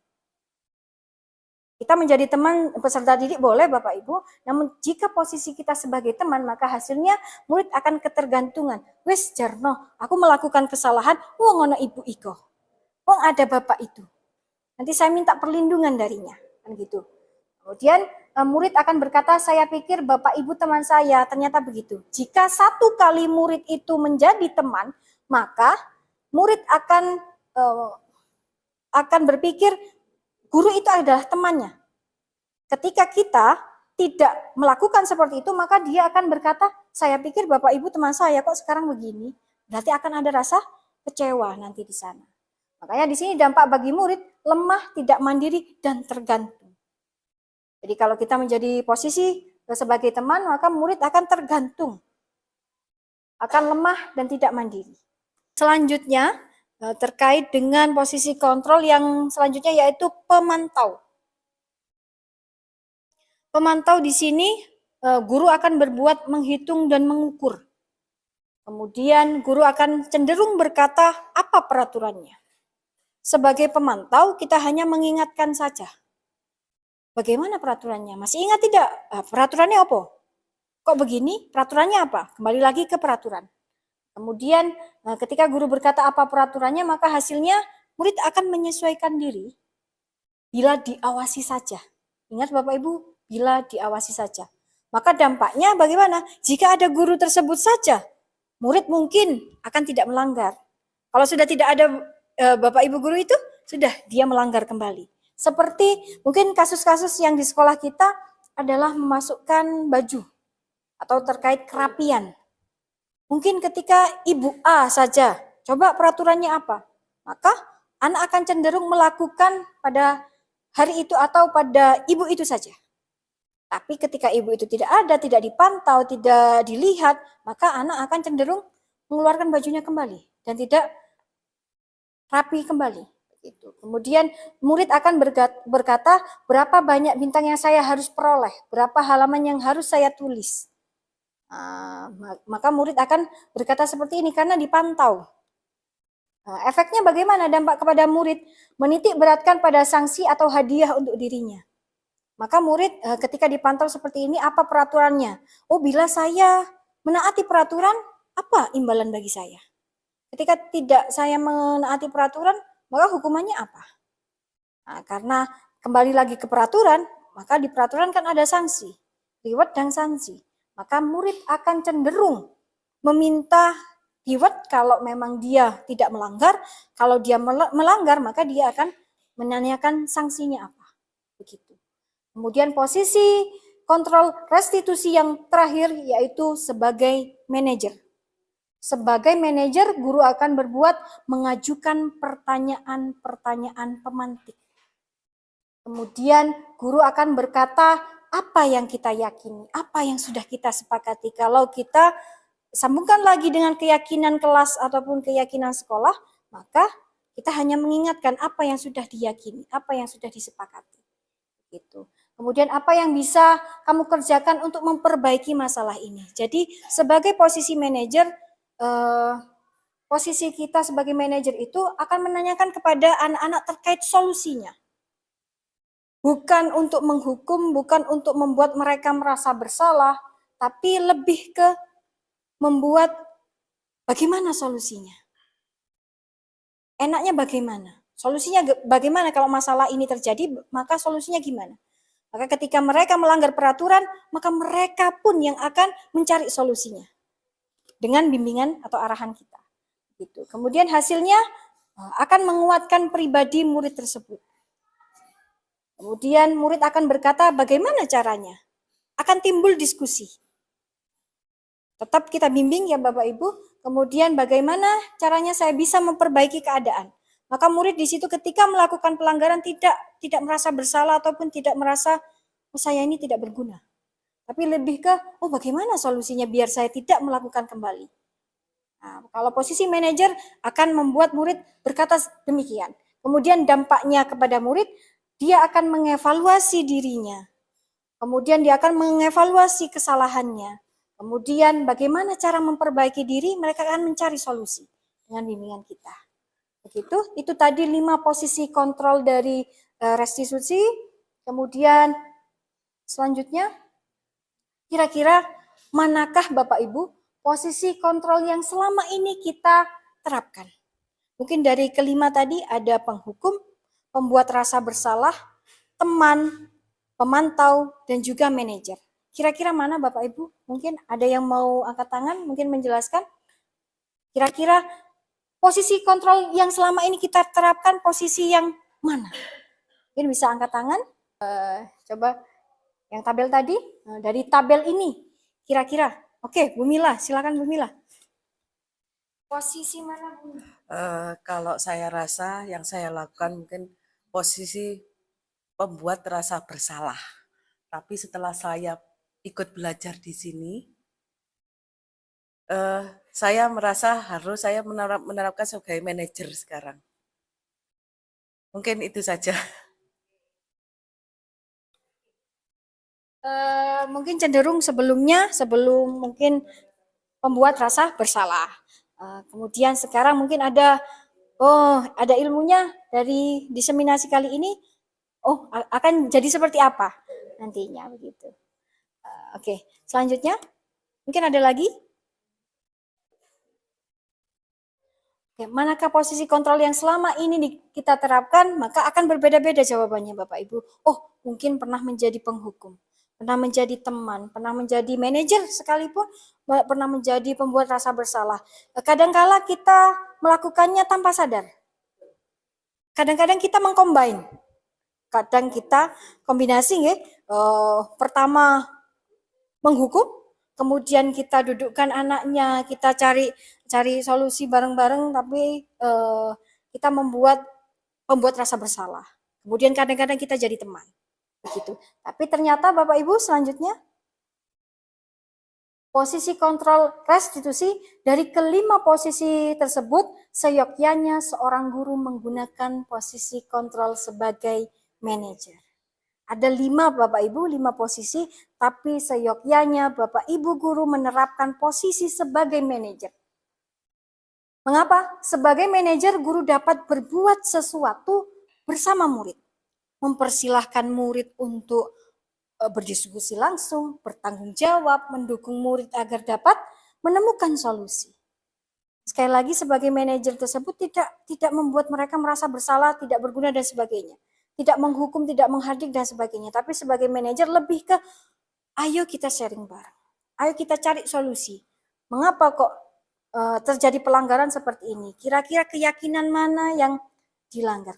Kita menjadi teman peserta didik boleh Bapak Ibu, namun jika posisi kita sebagai teman, maka hasilnya murid akan ketergantungan. Wis jarno, aku melakukan kesalahan, wong ono ibu iko, wong ada bapak itu. Nanti saya minta perlindungan darinya, kan gitu. Kemudian murid akan berkata, saya pikir bapak ibu teman saya, ternyata begitu. Jika satu kali murid itu menjadi teman, maka murid akan berpikir guru itu adalah temannya. Ketika kita tidak melakukan seperti itu, maka dia akan berkata, saya pikir bapak ibu teman saya kok sekarang begini. Berarti akan ada rasa kecewa nanti di sana. Makanya di sini dampak bagi murid lemah, tidak mandiri, dan tergantung. Jadi kalau kita menjadi posisi sebagai teman, maka murid akan tergantung, akan lemah dan tidak mandiri. Selanjutnya terkait dengan posisi kontrol yang selanjutnya yaitu pemantau. Pemantau di sini guru akan berbuat menghitung dan mengukur. Kemudian guru akan cenderung berkata apa peraturannya. Sebagai pemantau kita hanya mengingatkan saja. Bagaimana peraturannya? Masih ingat tidak? Peraturannya apa? kok begini? Peraturannya apa? Kembali lagi ke peraturan. Kemudian ketika guru berkata apa peraturannya, maka hasilnya murid akan menyesuaikan diri bila diawasi saja. Ingat Bapak Ibu, bila diawasi saja. Maka dampaknya bagaimana? Jika ada guru tersebut saja, murid mungkin akan tidak melanggar. Kalau sudah tidak ada Bapak Ibu guru itu, sudah dia melanggar kembali. Seperti mungkin kasus-kasus yang di sekolah kita adalah memasukkan baju atau terkait kerapian. Mungkin ketika Ibu A saja, coba peraturannya apa? Maka anak akan cenderung melakukan pada hari itu atau pada ibu itu saja. Tapi ketika ibu itu tidak ada, tidak dipantau, tidak dilihat, maka anak akan cenderung mengeluarkan bajunya kembali dan tidak rapi kembali. Itu. Kemudian murid akan berkata, berapa banyak bintang yang saya harus peroleh, berapa halaman yang harus saya tulis. Maka murid akan berkata seperti ini karena dipantau. Efeknya bagaimana dampak kepada murid? Menitik beratkan pada sanksi atau hadiah untuk dirinya. Maka murid ketika dipantau seperti ini, apa peraturannya? Oh, bila saya menaati peraturan, apa imbalan bagi saya? Ketika tidak saya menaati peraturan, maka hukumannya apa? Karena kembali lagi ke peraturan, maka di peraturan kan ada sanksi, reward dan sanksi. Maka murid akan cenderung meminta reward kalau memang dia tidak melanggar. Kalau dia melanggar, maka dia akan menanyakan sanksinya apa. Begitu. Kemudian posisi kontrol restitusi yang terakhir yaitu sebagai manajer. Sebagai manajer, guru akan berbuat mengajukan pertanyaan-pertanyaan pemantik. Kemudian guru akan berkata apa yang kita yakini, apa yang sudah kita sepakati. Kalau kita sambungkan lagi dengan keyakinan kelas ataupun keyakinan sekolah, maka kita hanya mengingatkan apa yang sudah diyakini, apa yang sudah disepakati. Gitu. Kemudian apa yang bisa kamu kerjakan untuk memperbaiki masalah ini. Jadi sebagai posisi manajer, posisi kita sebagai manajer itu akan menanyakan kepada anak-anak terkait solusinya. Bukan untuk menghukum, bukan untuk membuat mereka merasa bersalah, tapi lebih ke membuat bagaimana solusinya. Enaknya bagaimana? Solusinya bagaimana kalau masalah ini terjadi, maka solusinya gimana? Maka ketika mereka melanggar peraturan, maka mereka pun yang akan mencari solusinya dengan bimbingan atau arahan kita. Gitu. Kemudian hasilnya akan menguatkan pribadi murid tersebut. Kemudian murid akan berkata bagaimana caranya? Akan timbul diskusi. Tetap kita bimbing ya Bapak Ibu. Kemudian bagaimana caranya saya bisa memperbaiki keadaan? Maka murid di situ ketika melakukan pelanggaran tidak merasa bersalah ataupun tidak merasa oh saya ini tidak berguna. Tapi lebih ke oh bagaimana solusinya biar saya tidak melakukan kembali. Nah, kalau posisi manajer akan membuat murid berkata demikian. Kemudian dampaknya kepada murid, dia akan mengevaluasi dirinya. Kemudian dia akan mengevaluasi kesalahannya. Kemudian bagaimana cara memperbaiki diri, mereka akan mencari solusi dengan bimbingan kita. Begitu, itu tadi 5 posisi kontrol dari restitusi. Kemudian selanjutnya, kira-kira manakah Bapak Ibu posisi kontrol yang selama ini kita terapkan? Mungkin dari kelima tadi ada penghukum, pembuat rasa bersalah, teman, pemantau, dan juga manajer. Kira-kira mana Bapak Ibu? Mungkin ada yang mau angkat tangan, mungkin menjelaskan. Kira-kira posisi kontrol yang selama ini kita terapkan posisi yang mana? Mungkin bisa angkat tangan. Coba yang tabel tadi, dari tabel ini kira-kira. Oke, Bu Mila, silakan Bu Mila. Posisi mana Bu? Kalau saya rasa yang saya lakukan mungkin posisi pembuat rasa bersalah. Tapi setelah saya ikut belajar di sini, saya merasa harus saya menerapkan sebagai manajer sekarang. Mungkin itu saja. Mungkin cenderung sebelum mungkin pembuat rasa bersalah. Kemudian sekarang mungkin ada ilmunya dari diseminasi kali ini. Akan jadi seperti apa nantinya begitu. Oke, selanjutnya Mungkin ada lagi? Oke, manakah posisi kontrol yang selama ini kita terapkan, maka akan berbeda-beda jawabannya Bapak Ibu. Oh, mungkin pernah menjadi penghukum, pernah menjadi teman, pernah menjadi manajer sekalipun, pernah menjadi pembuat rasa bersalah. Kadangkala kita melakukannya tanpa sadar. Kadang-kadang kita mengcombine. Kadang kita kombinasi ya, pertama menghukum, kemudian kita dudukkan anaknya, kita cari solusi bareng-bareng, tapi kita membuat pembuat rasa bersalah. Kemudian kadang-kadang kita jadi teman, begitu. Tapi ternyata Bapak Ibu selanjutnya posisi kontrol restitusi dari kelima posisi tersebut seyogyanya seorang guru menggunakan posisi kontrol sebagai manajer. Ada 5 Bapak Ibu, 5 posisi, tapi seyogyanya Bapak Ibu guru menerapkan posisi sebagai manajer. Mengapa? Sebagai manajer guru dapat berbuat sesuatu bersama murid. Mempersilahkan murid untuk berdiskusi langsung, bertanggung jawab, mendukung murid agar dapat menemukan solusi. Sekali lagi sebagai manajer tersebut tidak membuat mereka merasa bersalah, tidak berguna dan sebagainya. Tidak menghukum, tidak menghardik dan sebagainya. Tapi sebagai manajer lebih ke ayo kita sharing bareng. Ayo kita cari solusi. Mengapa kok terjadi pelanggaran seperti ini? Kira-kira keyakinan mana yang dilanggar?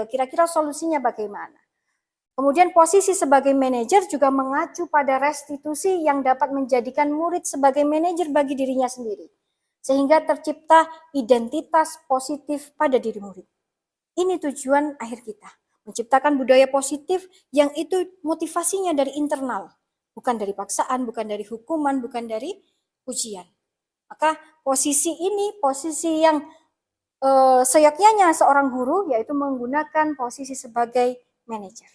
Kira-kira solusinya bagaimana? Kemudian posisi sebagai manajer juga mengacu pada restitusi yang dapat menjadikan murid sebagai manajer bagi dirinya sendiri. Sehingga tercipta identitas positif pada diri murid. Ini tujuan akhir kita. Menciptakan budaya positif yang itu motivasinya dari internal. Bukan dari paksaan, bukan dari hukuman, bukan dari ujian. Maka posisi ini, posisi yang seyogyanya seorang guru, yaitu menggunakan posisi sebagai manajer.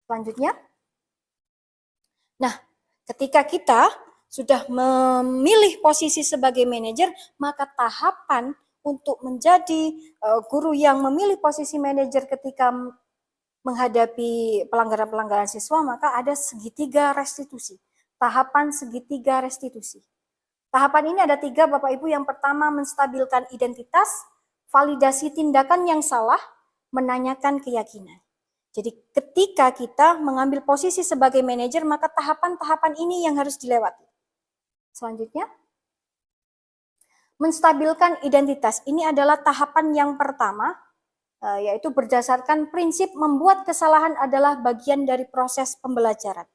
Selanjutnya, nah ketika kita sudah memilih posisi sebagai manajer, maka tahapan untuk menjadi guru yang memilih posisi manajer ketika menghadapi pelanggaran-pelanggaran siswa, maka ada segitiga restitusi. Tahapan segitiga restitusi. Tahapan ini ada 3 Bapak Ibu. Yang pertama menstabilkan identitas, validasi tindakan yang salah, menanyakan keyakinan. Jadi ketika kita mengambil posisi sebagai manajer, maka tahapan-tahapan ini yang harus dilewati. Selanjutnya, menstabilkan identitas. Ini adalah tahapan yang pertama, yaitu berdasarkan prinsip membuat kesalahan adalah bagian dari proses pembelajaran.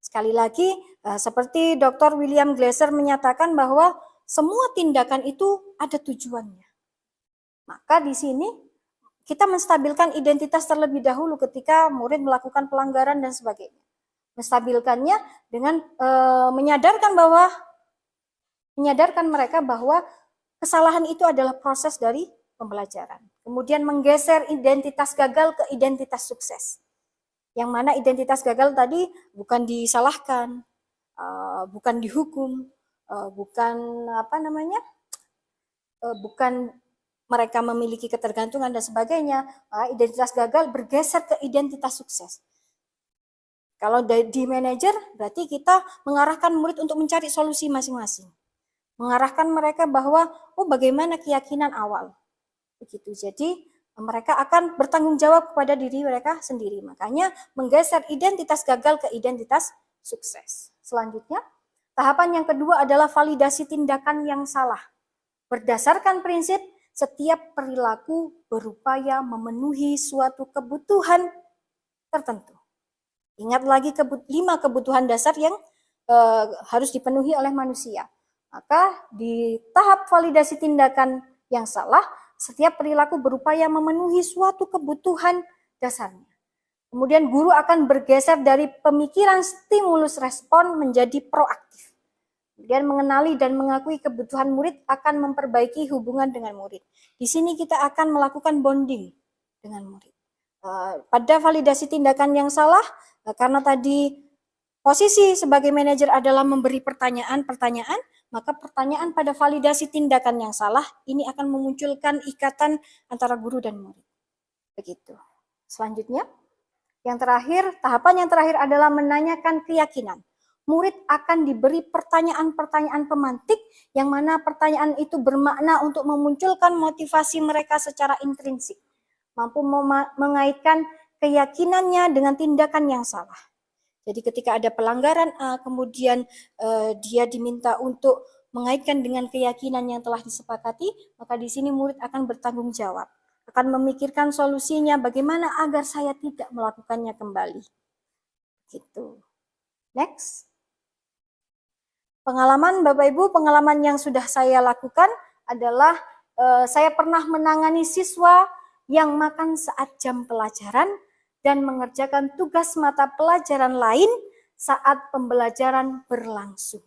Sekali lagi, seperti Dr. William Glasser menyatakan bahwa semua tindakan itu ada tujuannya. Maka di sini kita menstabilkan identitas terlebih dahulu ketika murid melakukan pelanggaran dan sebagainya. Menstabilkannya dengan menyadarkan mereka bahwa kesalahan itu adalah proses dari pembelajaran. Kemudian menggeser identitas gagal ke identitas sukses. Yang mana identitas gagal tadi bukan disalahkan, bukan dihukum, bukan mereka memiliki ketergantungan dan sebagainya. Identitas gagal bergeser ke identitas sukses. Kalau di manajer berarti kita mengarahkan murid untuk mencari solusi masing-masing. Mengarahkan mereka bahwa bagaimana keyakinan awal. Begitu. Jadi mereka akan bertanggung jawab kepada diri mereka sendiri. Makanya menggeser identitas gagal ke identitas sukses. Selanjutnya, tahapan yang kedua adalah validasi tindakan yang salah. Berdasarkan prinsip setiap perilaku berupaya memenuhi suatu kebutuhan tertentu. Ingat lagi 5 kebutuhan dasar yang harus dipenuhi oleh manusia. Maka di tahap validasi tindakan yang salah, setiap perilaku berupaya memenuhi suatu kebutuhan dasarnya. Kemudian guru akan bergeser dari pemikiran stimulus respon menjadi proaktif. Kemudian mengenali dan mengakui kebutuhan murid akan memperbaiki hubungan dengan murid. Di sini kita akan melakukan bonding dengan murid. Pada validasi tindakan yang salah, karena tadi posisi sebagai manajer adalah memberi pertanyaan-pertanyaan, maka pertanyaan pada validasi tindakan yang salah ini akan memunculkan ikatan antara guru dan murid. Begitu. Selanjutnya, tahapan yang terakhir adalah menanyakan keyakinan. murid akan diberi pertanyaan-pertanyaan pemantik yang mana pertanyaan itu bermakna untuk memunculkan motivasi mereka secara intrinsik, mampu mengaitkan keyakinannya dengan tindakan yang salah. Jadi ketika ada pelanggaran A, kemudian dia diminta untuk mengaitkan dengan keyakinan yang telah disepakati, maka di sini murid akan bertanggung jawab, akan memikirkan solusinya bagaimana agar saya tidak melakukannya kembali. Gitu. Next. Pengalaman Bapak Ibu, pengalaman yang sudah saya lakukan adalah saya pernah menangani siswa yang makan saat jam pelajaran dan mengerjakan tugas mata pelajaran lain saat pembelajaran berlangsung.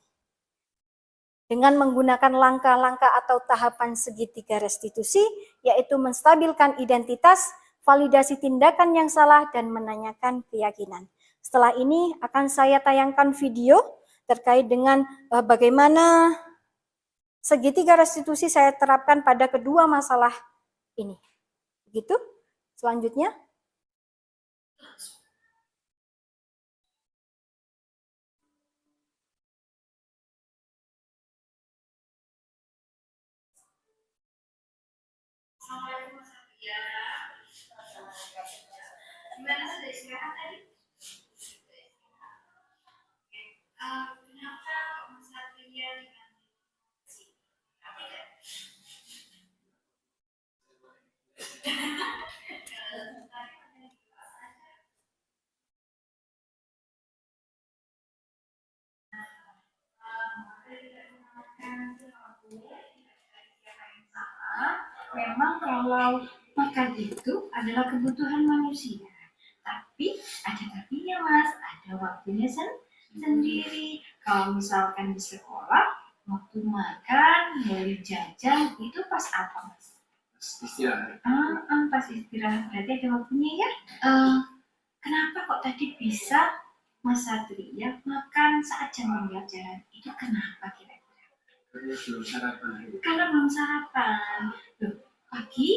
Dengan menggunakan langkah-langkah atau tahapan segitiga restitusi, yaitu menstabilkan identitas, validasi tindakan yang salah, dan menanyakan keyakinan. Setelah ini akan saya tayangkan video terkait dengan bagaimana segitiga restitusi saya terapkan pada kedua masalah ini. Begitu. Selanjutnya. Gimana sudah istirahat tadi? Kenapa kok Mas Satria memang kalau makan itu adalah kebutuhan manusia, tapi ada tapinya Mas, ada waktunya sendiri. Kalau misalkan di sekolah, waktu makan, beli jajan, itu pas apa Mas? Istirahat. Pas istirahat, berarti ada waktunya ya. Kenapa kok tadi bisa Mas Satria makan saat jam pembelajaran? Itu kenapa kira-kira? Karena belum sarapan. Karena belum sarapan. Loh, pagi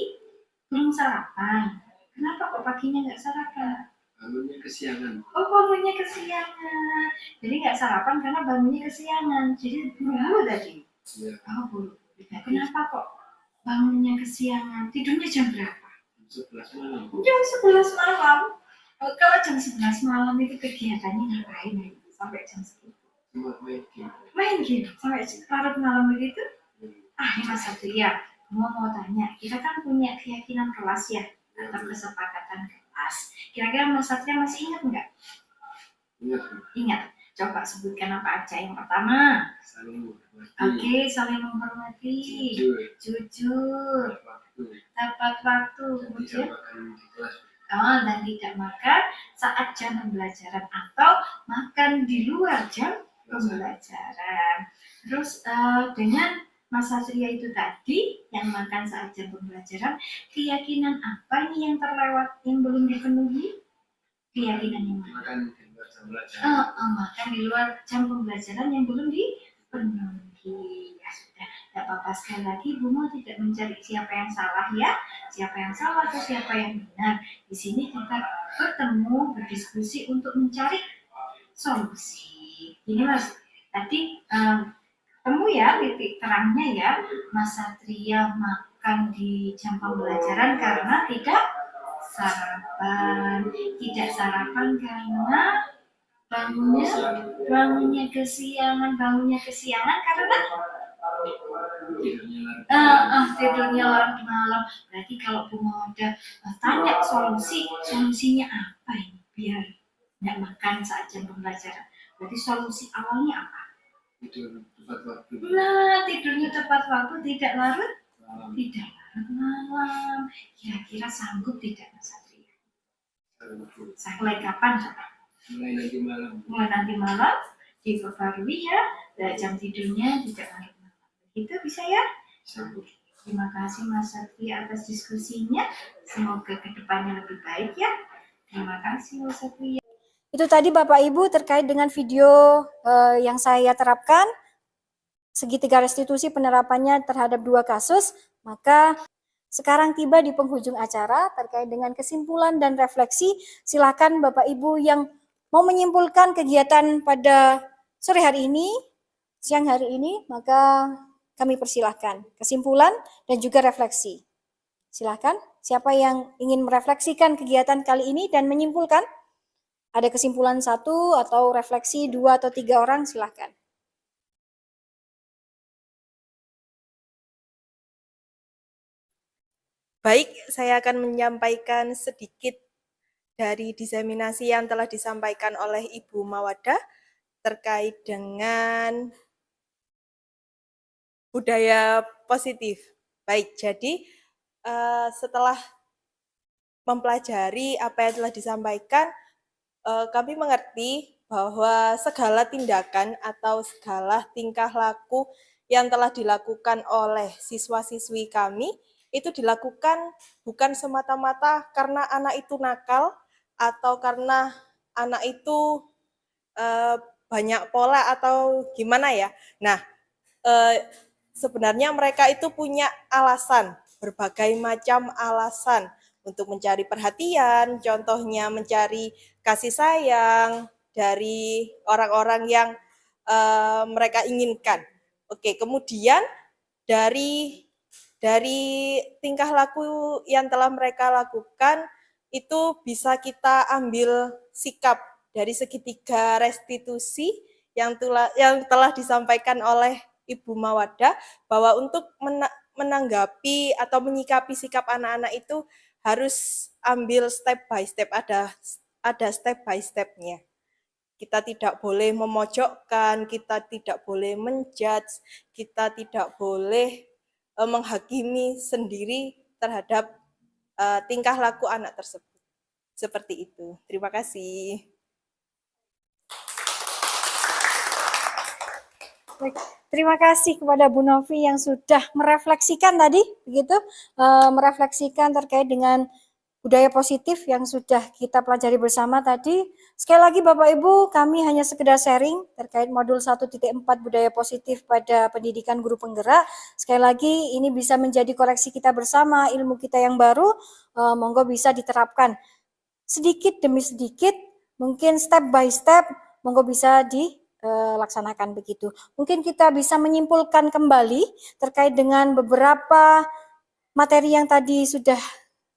belum sarapan. Kenapa kok paginya nggak sarapan? Bangunnya kesiangan. Oh, bangunnya kesiangan. Jadi nggak sarapan karena bangunnya kesiangan. Jadi buru-buru tadi. Iya. Oh, buru. Kenapa kok bangunnya kesiangan? Tidurnya jam berapa? Jam 11 malam. Jam 11 malam. Kalau jam 11 malam itu kegiatannya ngapain ya? Sampai jam segitu? Cuma main game. Main game? Sampai larut malam begitu? Ini Mas Satria, mau tanya, kita kan punya keyakinan kelas ya, atau kesepakatan kelas. Kira-kira Mas Satria masih ingat nggak? Ingat. Ingat. Coba sebutkan apa aja. Yang pertama. Saling menghormati. Oke, saling menghormati. Jujur. Tepat waktu. Kemudian. Dan tidak makan saat jam pembelajaran atau makan di luar jam pembelajaran. Terus dengan Mas Satria itu tadi yang makan saat jam pembelajaran, keyakinan apa nih yang terlewat, yang belum dipenuhi? Keyakinan yang mana? Makan di luar jam pembelajaran. Makan di luar jam pembelajaran yang belum dipenuhi. Ya sudah, tidak apa-apa. Sekali lagi, Bu Mo tidak mencari siapa yang salah ya, siapa yang salah atau siapa yang benar. Di sini kita bertemu, berdiskusi untuk mencari solusi. Ini Mas, tadi temu ya titik terangnya ya, Mas Satria makan di jam pembelajaran karena tidak sarapan. Tidak sarapan karena bangunnya kesiangan karena tidurnya larut malam. Berarti kalau Bu Mauda tanya solusinya apa ini biar nggak makan saat jam pembelajaran? Berarti solusi awalnya apa? Tidur tepat waktu. Nah, tidurnya tepat waktu, tidak larut malam. Kira-kira sanggup tidak Mas Satria? Mulai kapan coba? Mulai nanti malam diperbarui ya, jam tidurnya tidak larut malam. Itu bisa ya? Sanggup. Terima kasih Mas Satria atas diskusinya. Semoga kedepannya lebih baik ya. Terima kasih Mas Satria. Itu tadi Bapak Ibu terkait dengan video yang saya terapkan. Segitiga restitusi penerapannya terhadap 2 kasus. Maka sekarang tiba di penghujung acara terkait dengan kesimpulan dan refleksi. Silakan Bapak Ibu yang mau menyimpulkan kegiatan pada sore hari ini, siang hari ini, maka kami persilahkan kesimpulan dan juga refleksi. Silahkan, siapa yang ingin merefleksikan kegiatan kali ini dan menyimpulkan? Ada kesimpulan 1 atau refleksi 2 atau 3 orang, silahkan. Baik, saya akan menyampaikan sedikit dari diseminasi yang telah disampaikan oleh Ibu Mawadah terkait dengan budaya positif. Baik, jadi setelah mempelajari apa yang telah disampaikan, kami mengerti bahwa segala tindakan atau segala tingkah laku yang telah dilakukan oleh siswa-siswi kami itu dilakukan bukan semata-mata karena anak itu nakal atau karena anak itu banyak pola atau gimana ya. Nah, sebenarnya mereka itu punya alasan, berbagai macam alasan untuk mencari perhatian, contohnya mencari kasih sayang dari orang-orang yang mereka inginkan. Oke, kemudian dari tingkah laku yang telah mereka lakukan itu bisa kita ambil sikap dari segitiga restitusi yang telah disampaikan oleh Ibu Mawadah, bahwa untuk menanggapi atau menyikapi sikap anak-anak itu harus ambil step by step, ada step by stepnya. Kita tidak boleh memojokkan, kita tidak boleh menjudge, kita tidak boleh menghakimi sendiri terhadap tingkah laku anak tersebut. Seperti itu. Terima kasih. Baik, terima kasih kepada Bu Novi yang sudah merefleksikan tadi, begitu, merefleksikan terkait dengan budaya positif yang sudah kita pelajari bersama tadi. Sekali lagi Bapak Ibu, kami hanya sekedar sharing terkait modul 1.4 budaya positif pada pendidikan guru penggerak. Sekali lagi ini bisa menjadi koreksi kita bersama, ilmu kita yang baru, monggo bisa diterapkan sedikit demi sedikit, mungkin step by step, monggo bisa dilaksanakan begitu. Mungkin kita bisa menyimpulkan kembali terkait dengan beberapa materi yang tadi sudah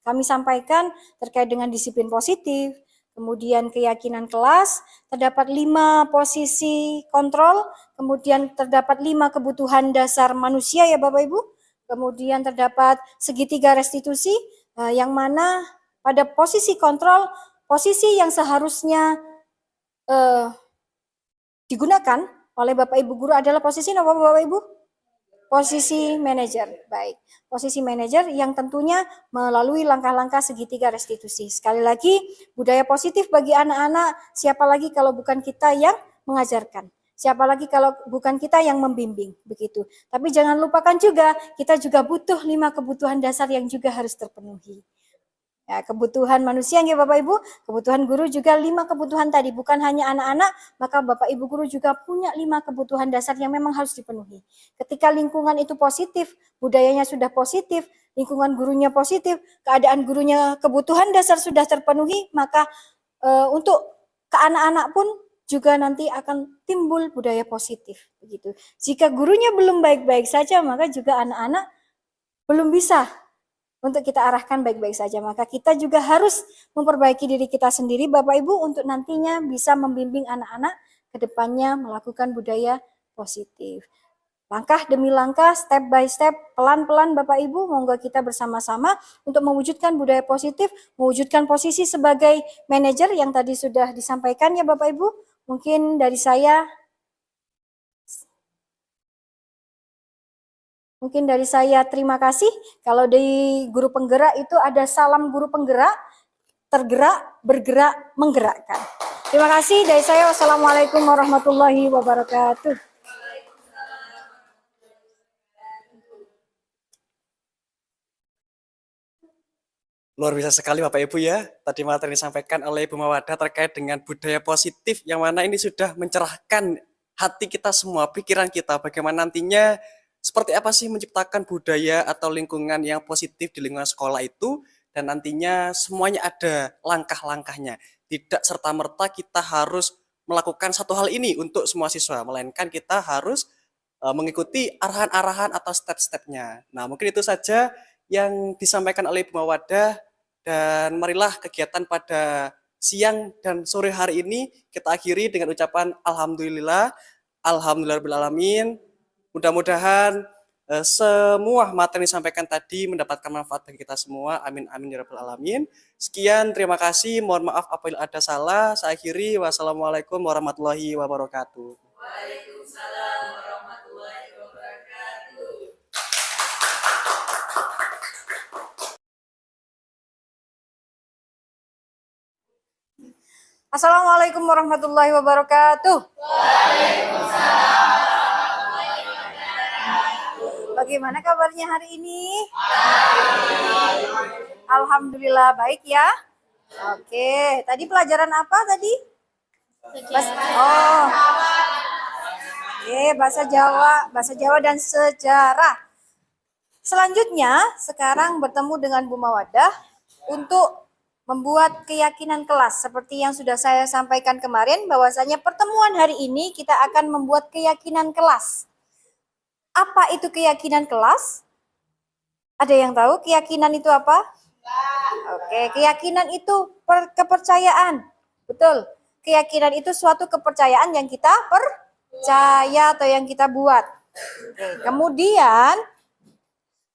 kami sampaikan terkait dengan disiplin positif, kemudian keyakinan kelas, terdapat 5 posisi kontrol, kemudian terdapat 5 kebutuhan dasar manusia ya Bapak Ibu, kemudian terdapat segitiga restitusi, yang mana pada posisi kontrol, posisi yang seharusnya digunakan oleh Bapak Ibu guru adalah posisi apa Bapak Ibu? Posisi manajer, baik. Posisi manajer yang tentunya melalui langkah-langkah segitiga restitusi. Sekali lagi, budaya positif bagi anak-anak, siapa lagi kalau bukan kita yang mengajarkan. Siapa lagi kalau bukan kita yang membimbing, begitu. Tapi jangan lupakan juga, kita juga butuh 5 kebutuhan dasar yang juga harus terpenuhi. Ya, kebutuhan manusia ya Bapak Ibu, kebutuhan guru juga 5 kebutuhan tadi, bukan hanya anak-anak, maka Bapak Ibu guru juga punya 5 kebutuhan dasar yang memang harus dipenuhi. Ketika lingkungan itu positif, budayanya sudah positif, lingkungan gurunya positif, keadaan gurunya kebutuhan dasar sudah terpenuhi, maka untuk ke anak-anak pun juga nanti akan timbul budaya positif begitu. Jika gurunya belum baik-baik saja, maka juga anak-anak belum bisa untuk kita arahkan baik-baik saja. Maka kita juga harus memperbaiki diri kita sendiri Bapak Ibu untuk nantinya bisa membimbing anak-anak ke depannya melakukan budaya positif. Langkah demi langkah, step by step, pelan-pelan Bapak Ibu, monggo kita bersama-sama untuk mewujudkan budaya positif, mewujudkan posisi sebagai manajer yang tadi sudah disampaikan ya Bapak Ibu. Mungkin dari saya terima kasih. Kalau di guru penggerak itu ada salam guru penggerak, tergerak, bergerak, menggerakkan. Terima kasih dari saya. Wassalamualaikum warahmatullahi wabarakatuh. Luar biasa sekali Bapak Ibu ya. Tadi materi disampaikan oleh Ibu Mawadah terkait dengan budaya positif yang mana ini sudah mencerahkan hati kita semua, pikiran kita. Bagaimana nantinya seperti apa sih menciptakan budaya atau lingkungan yang positif di lingkungan sekolah itu, dan nantinya semuanya ada langkah-langkahnya. Tidak serta-merta kita harus melakukan satu hal ini untuk semua siswa, melainkan kita harus mengikuti arahan-arahan atau step-stepnya. Nah, mungkin itu saja yang disampaikan oleh Ibu Mawadah, dan marilah kegiatan pada siang dan sore hari ini kita akhiri dengan ucapan Alhamdulillah, Alhamdulillahirrahmanirrahim. Mudah-mudahan semua materi yang disampaikan tadi mendapatkan manfaat bagi kita semua. Amin amin ya rabbal alamin. Sekian, terima kasih. Mohon maaf apabila ada salah. Saya akhiri. Wassalamualaikum warahmatullahi wabarakatuh. Assalamualaikum warahmatullahi wabarakatuh. Bagaimana kabarnya hari ini? Alhamdulillah baik ya. Oke, tadi pelajaran apa tadi? Oh. Oke, bahasa Jawa dan sejarah. Selanjutnya, sekarang bertemu dengan Bu Mawadah untuk membuat keyakinan kelas. Seperti yang sudah saya sampaikan kemarin, bahwasanya pertemuan hari ini kita akan membuat keyakinan kelas. Apa itu keyakinan kelas? Ada yang tahu keyakinan itu apa? Oke, keyakinan itu kepercayaan. Betul. Keyakinan itu suatu kepercayaan yang kita percaya atau yang kita buat. Oke, kemudian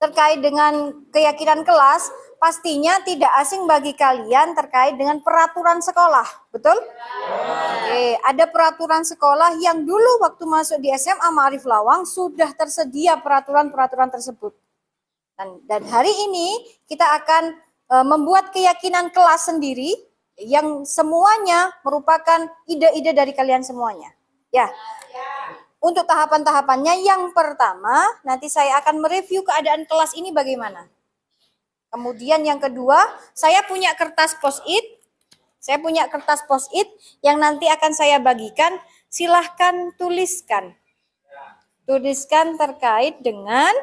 terkait dengan keyakinan kelas, pastinya tidak asing bagi kalian terkait dengan peraturan sekolah, betul? Oke, ada peraturan sekolah yang dulu waktu masuk di SMA Ma'arif Lawang sudah tersedia peraturan-peraturan tersebut. Dan hari ini kita akan membuat keyakinan kelas sendiri yang semuanya merupakan ide-ide dari kalian semuanya. Ya. Untuk tahapan-tahapannya, yang pertama, nanti saya akan mereview keadaan kelas ini bagaimana. Kemudian yang kedua, saya punya kertas post-it. Saya punya kertas post-it yang nanti akan saya bagikan. Silahkan tuliskan. Tuliskan terkait dengan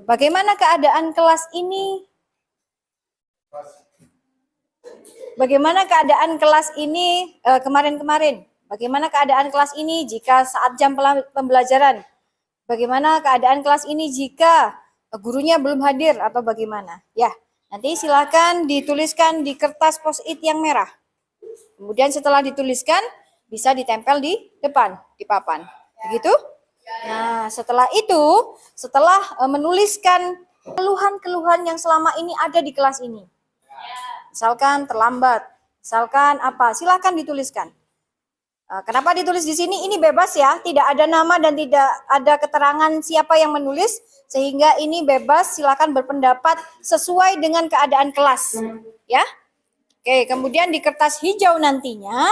bagaimana keadaan kelas ini. Bagaimana keadaan kelas ini kemarin-kemarin. Bagaimana keadaan kelas ini jika saat jam pembelajaran? Bagaimana keadaan kelas ini jika gurunya belum hadir atau bagaimana? Ya, nanti silakan dituliskan di kertas post-it yang merah. Kemudian setelah dituliskan, bisa ditempel di depan, di papan. Begitu? Nah, setelah itu, setelah menuliskan keluhan-keluhan yang selama ini ada di kelas ini. Misalkan terlambat, misalkan apa, silakan dituliskan. Kenapa ditulis di sini? Ini bebas ya, tidak ada nama dan tidak ada keterangan siapa yang menulis, sehingga ini bebas, silakan berpendapat sesuai dengan keadaan kelas, ya. Oke, kemudian di kertas hijau nantinya,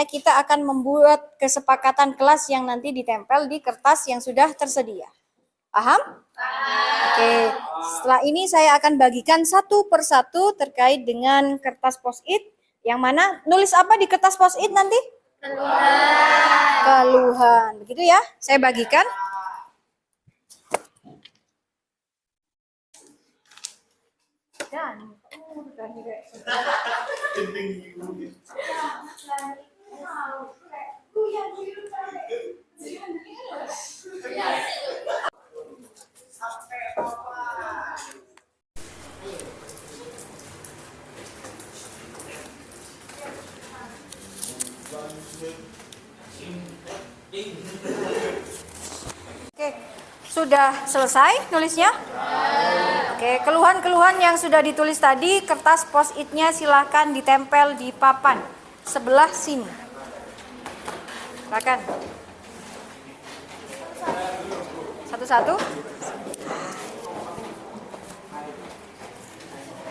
kita akan membuat kesepakatan kelas yang nanti ditempel di kertas yang sudah tersedia. Paham? Oke, setelah ini saya akan bagikan satu persatu terkait dengan kertas post-it. Yang mana nulis apa di kertas post-it nanti? Keluhan. Begitu ya, saya bagikan. Oke, sudah selesai nulisnya? Oke, keluhan-keluhan yang sudah ditulis tadi, kertas post-it-nya silahkan ditempel di papan sebelah sini. Silakan. Satu-satu.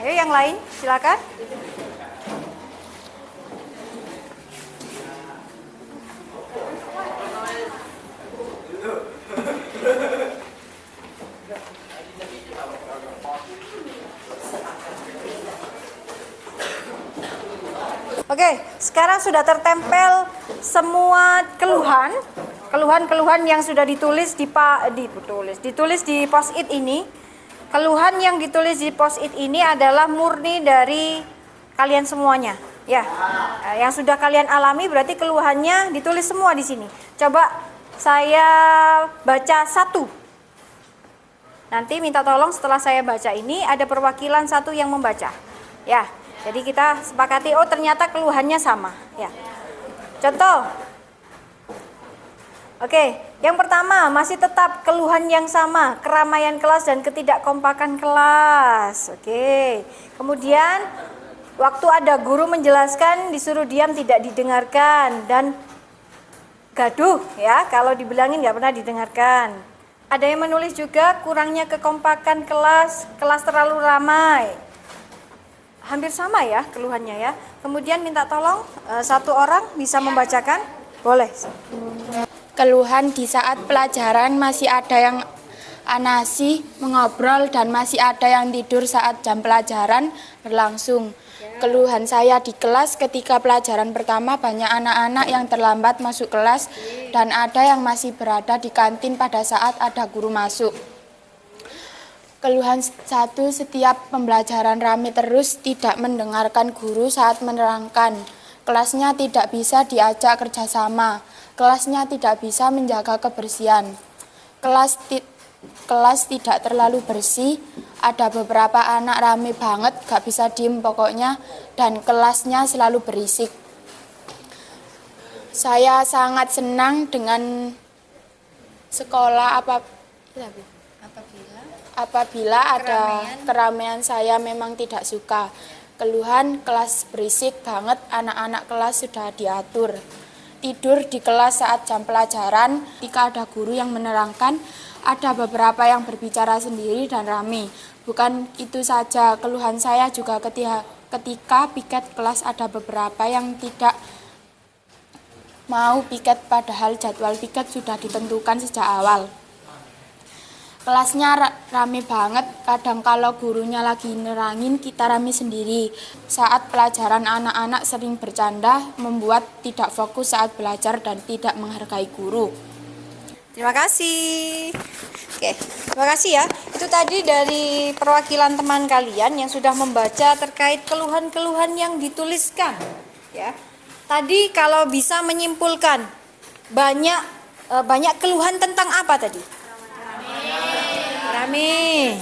Ayo yang lain, silakan. Oke, sekarang sudah tertempel semua keluhan yang sudah ditulis ditulis di post-it ini. Keluhan yang ditulis di post-it ini adalah murni dari kalian semuanya. Ya, yang sudah kalian alami berarti keluhannya ditulis semua di sini. Coba saya baca satu. Nanti minta tolong setelah saya baca ini ada perwakilan satu yang membaca. Ya, jadi kita sepakati, oh ternyata keluhannya sama. Ya, contoh. Oke, yang pertama masih tetap keluhan yang sama, keramaian kelas dan ketidakkompakan kelas. Oke, kemudian waktu ada guru menjelaskan disuruh diam tidak didengarkan dan gaduh ya, kalau dibilangin nggak pernah didengarkan. Ada yang menulis juga kurangnya kekompakan kelas, kelas terlalu ramai. Hampir sama ya keluhannya ya. Kemudian minta tolong satu orang bisa membacakan, boleh. Keluhan di saat pelajaran masih ada yang anasi, mengobrol, dan masih ada yang tidur saat jam pelajaran berlangsung. Keluhan saya di kelas ketika pelajaran pertama banyak anak-anak yang terlambat masuk kelas dan ada yang masih berada di kantin pada saat ada guru masuk. Keluhan satu, setiap pembelajaran ramai terus, tidak mendengarkan guru saat menerangkan. Kelasnya tidak bisa diajak kerjasama. Kelasnya tidak bisa menjaga kebersihan. Kelas tidak terlalu bersih. Ada beberapa anak rame banget, gak bisa diem pokoknya, dan kelasnya selalu berisik. Saya sangat senang dengan sekolah apabila ada keramaian. Saya memang tidak suka. Keluhan kelas berisik banget, anak-anak kelas sudah diatur. Tidur di kelas saat jam pelajaran, jika ada guru yang menerangkan, ada beberapa yang berbicara sendiri dan ramai. Bukan itu saja, keluhan saya juga ketika piket kelas ada beberapa yang tidak mau piket padahal jadwal piket sudah ditentukan sejak awal. Kelasnya rame banget, kadang kalau gurunya lagi nerangin kita rame sendiri. Saat pelajaran anak-anak sering bercanda, membuat tidak fokus saat belajar dan tidak menghargai guru. Terima kasih. Oke, terima kasih ya. Itu tadi dari perwakilan teman kalian yang sudah membaca terkait keluhan-keluhan yang dituliskan. Ya, tadi kalau bisa menyimpulkan banyak keluhan tentang apa tadi? Rame.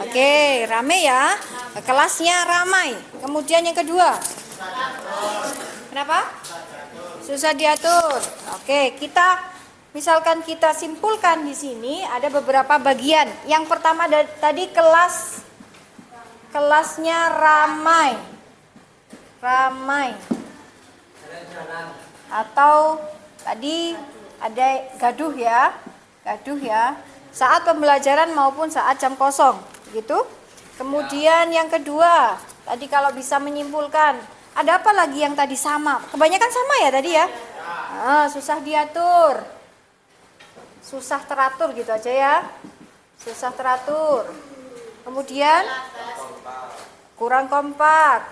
Oke, rame ya. Kelasnya ramai. Kemudian yang kedua. Kenapa? Susah diatur. Oke, misalkan kita simpulkan di sini ada beberapa bagian. Yang pertama tadi kelasnya ramai. Atau tadi ada gaduh ya. Saat pembelajaran maupun saat jam kosong, gitu. Kemudian yang kedua, tadi kalau bisa menyimpulkan, ada apa lagi yang tadi sama? Kebanyakan sama ya tadi ya. Susah diatur, susah teratur gitu aja ya. Susah teratur. Kemudian kurang kompak.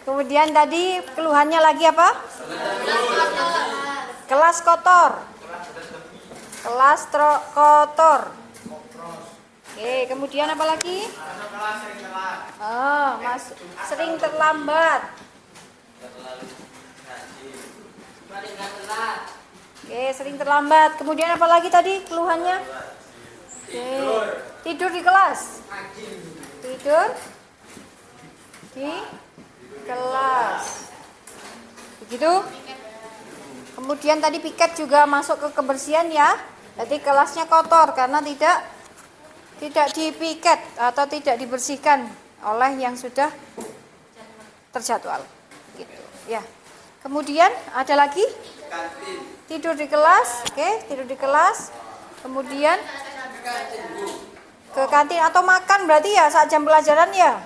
Kemudian tadi keluhannya lagi apa? Kelas kotor. Oke, kemudian apa lagi? Sering terlambat. Oke, sering terlambat. Kemudian apa lagi tadi keluhannya? Oke, tidur di kelas. Begitu. Kemudian tadi piket juga masuk ke kebersihan ya. Jadi kelasnya kotor karena tidak dipiket atau tidak dibersihkan oleh yang sudah terjadwal. Gitu ya. Kemudian ada lagi tidur di kelas. Oke, tidur di kelas. Kemudian ke kantin atau makan berarti ya saat jam pelajaran ya?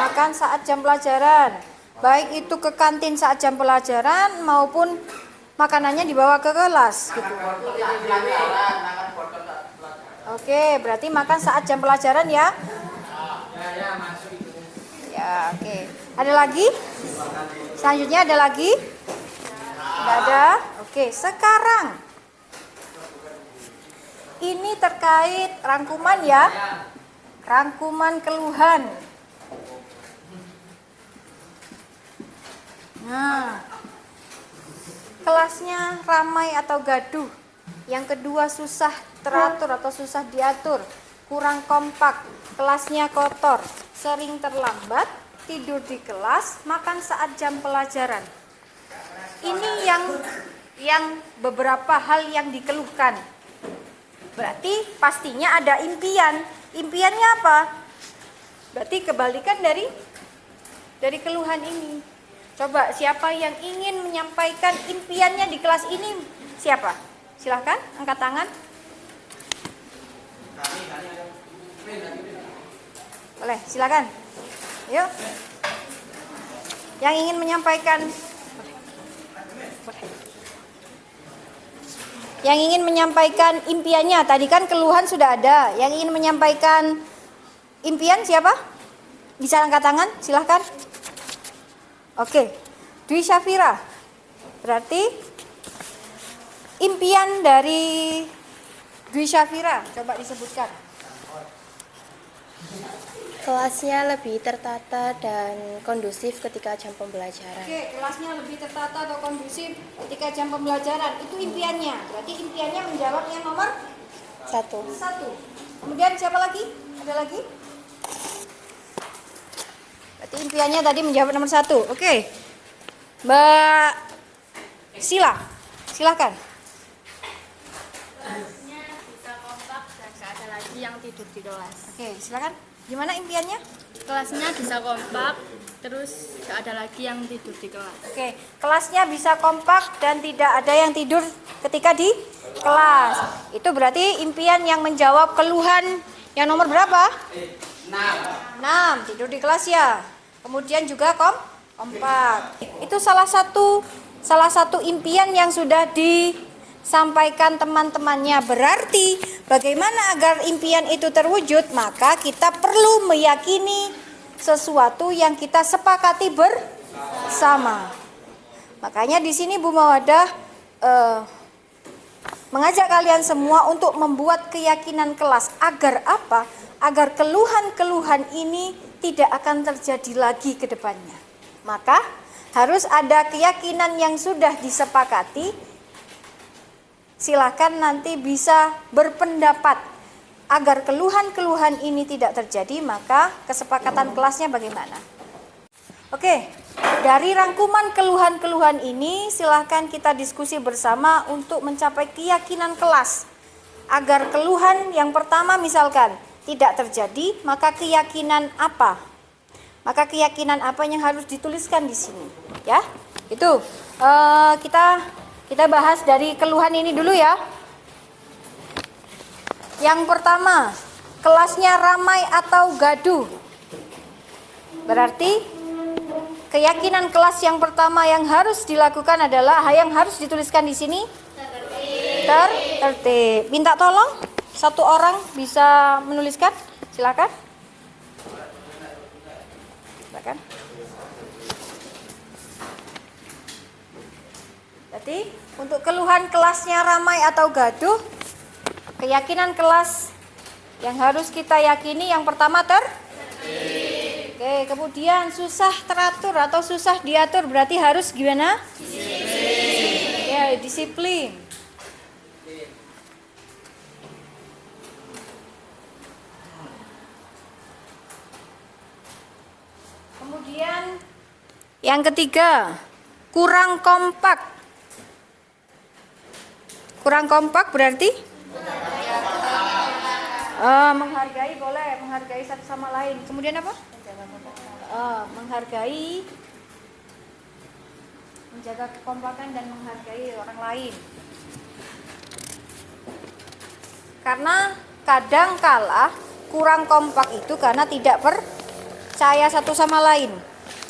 Makan saat jam pelajaran. Baik itu ke kantin saat jam pelajaran maupun makanannya dibawa ke kelas gitu. Oke, berarti makan saat jam pelajaran ya? Ya, oke. Ada lagi? Selanjutnya ada lagi? Tidak ada? Oke, sekarang ini terkait rangkuman ya. rangkuman keluhan. Nah, kelasnya ramai atau gaduh. Yang kedua, susah teratur atau susah diatur, kurang kompak, kelasnya kotor, sering terlambat, tidur di kelas, makan saat jam pelajaran. Ini yang beberapa hal yang dikeluhkan. Berarti pastinya ada impian. Impiannya apa? Berarti kebalikan dari keluhan ini. Coba siapa yang ingin menyampaikan impiannya di kelas ini? Siapa? Silahkan angkat tangan. Boleh, silakan. Yuk. Yang ingin menyampaikan. Yang ingin menyampaikan impiannya, tadi kan keluhan sudah ada. Yang ingin menyampaikan impian siapa? Bisa angkat tangan, silahkan. Oke, Dwi Syafira. Berarti impian dari Dwi Syafira, coba disebutkan. Kelasnya lebih tertata dan kondusif ketika jam pembelajaran. Oke, kelasnya lebih tertata atau kondusif ketika jam pembelajaran. Itu impiannya. Berarti impiannya menjawab yang nomor 1. 1. Kemudian siapa lagi? Ada lagi? Berarti impiannya tadi menjawab nomor 1. Oke. Mbak Sila, silakan. Kelasnya bisa kompak dan gak ada lagi yang tidur di kelas. Oke, silakan. Gimana impiannya? Kelasnya bisa kompak, terus gak ada lagi yang tidur di kelas. Oke, kelasnya bisa kompak dan tidak ada yang tidur ketika di kelas. Itu berarti impian yang menjawab keluhan yang nomor berapa? 6. Tidur di kelas ya. Kemudian juga kompak. Itu salah satu impian yang sudah disampaikan teman-temannya. Berarti bagaimana agar impian itu terwujud? Maka kita perlu meyakini sesuatu yang kita sepakati bersama. Makanya di sini Bu Mawadah mengajak kalian semua untuk membuat keyakinan kelas. Agar apa? Agar keluhan-keluhan ini tidak akan terjadi lagi ke depannya. Maka harus ada keyakinan yang sudah disepakati. Silakan nanti bisa berpendapat agar keluhan-keluhan ini tidak terjadi, maka kesepakatan kelasnya bagaimana? Oke, dari rangkuman keluhan-keluhan ini silahkan kita diskusi bersama untuk mencapai keyakinan kelas. Agar keluhan yang pertama misalkan tidak terjadi, maka keyakinan apa? Maka keyakinan apa yang harus dituliskan di sini? Ya, itu kita bahas dari keluhan ini dulu ya. Yang pertama, kelasnya ramai atau gaduh. Berarti keyakinan kelas yang pertama yang harus dilakukan adalah yang harus dituliskan di sini tertib. Minta tolong satu orang bisa menuliskan, silakan. Silakan. Berarti untuk keluhan kelasnya ramai atau gaduh, keyakinan kelas yang harus kita yakini yang pertama Oke, kemudian susah teratur atau susah diatur berarti harus gimana? Disiplin. Ya, disiplin. Kemudian yang ketiga, kurang kompak. Kurang kompak berarti? Menghargai boleh, menghargai satu sama lain. Kemudian apa? Menghargai, menjaga kekompakan dan menghargai orang lain. Karena kadang kala kurang kompak itu karena tidak percaya satu sama lain.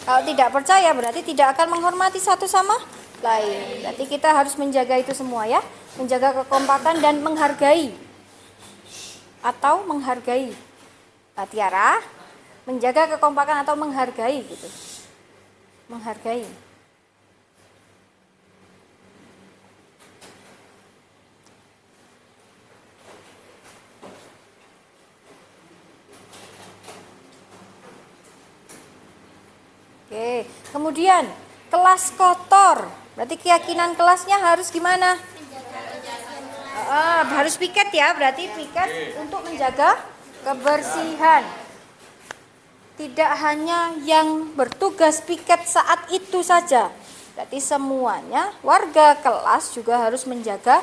Kalau tidak percaya berarti tidak akan menghormati satu sama lain. Berarti kita harus menjaga itu semua ya, menjaga kekompakan dan menghargai. Atau menghargai. Pak Tiara, menjaga kekompakan atau menghargai gitu. Menghargai. Oke, kemudian kelas kotor. Berarti keyakinan kelasnya harus gimana? Harus piket ya, berarti piket untuk menjaga kebersihan. Tidak hanya yang bertugas piket saat itu saja. Berarti semuanya warga kelas juga harus menjaga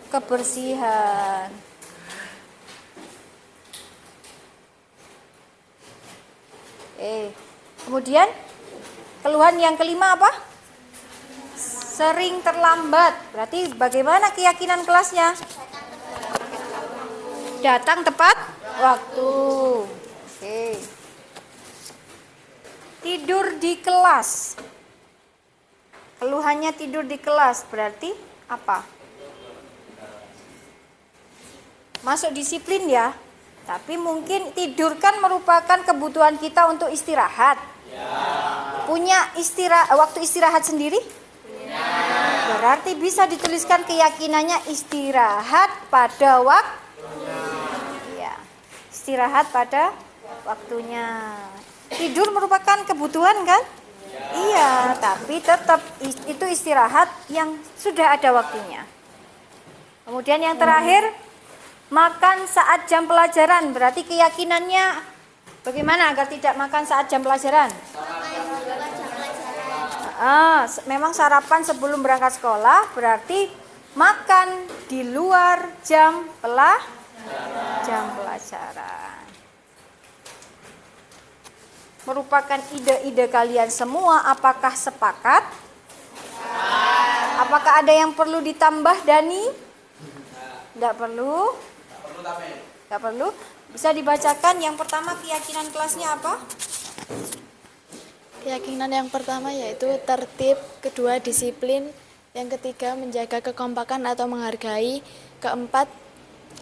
kebersihan. Kemudian keluhan yang kelima apa? Sering terlambat. Berarti bagaimana keyakinan kelasnya? Datang tepat waktu. Oke. Tidur di kelas. Keluhannya tidur di kelas berarti apa? Masuk disiplin ya. Tapi mungkin tidur kan merupakan kebutuhan kita untuk istirahat. Punya waktu istirahat sendiri? Berarti bisa dituliskan keyakinannya istirahat pada istirahat pada waktunya. Tidur merupakan kebutuhan kan? Iya, tapi tetap itu istirahat yang sudah ada waktunya. Kemudian yang terakhir, makan saat jam pelajaran. Berarti keyakinannya bagaimana agar tidak makan saat jam pelajaran? Memang sarapan sebelum berangkat sekolah, berarti makan di luar jam pelajaran. Merupakan ide-ide kalian semua, apakah sepakat? Apakah ada yang perlu ditambah, Dani? Tidak perlu? Tidak perlu? Bisa dibacakan yang pertama keyakinan kelasnya apa? Keyakinan yang pertama yaitu tertib, kedua disiplin, yang ketiga menjaga kekompakan atau menghargai, keempat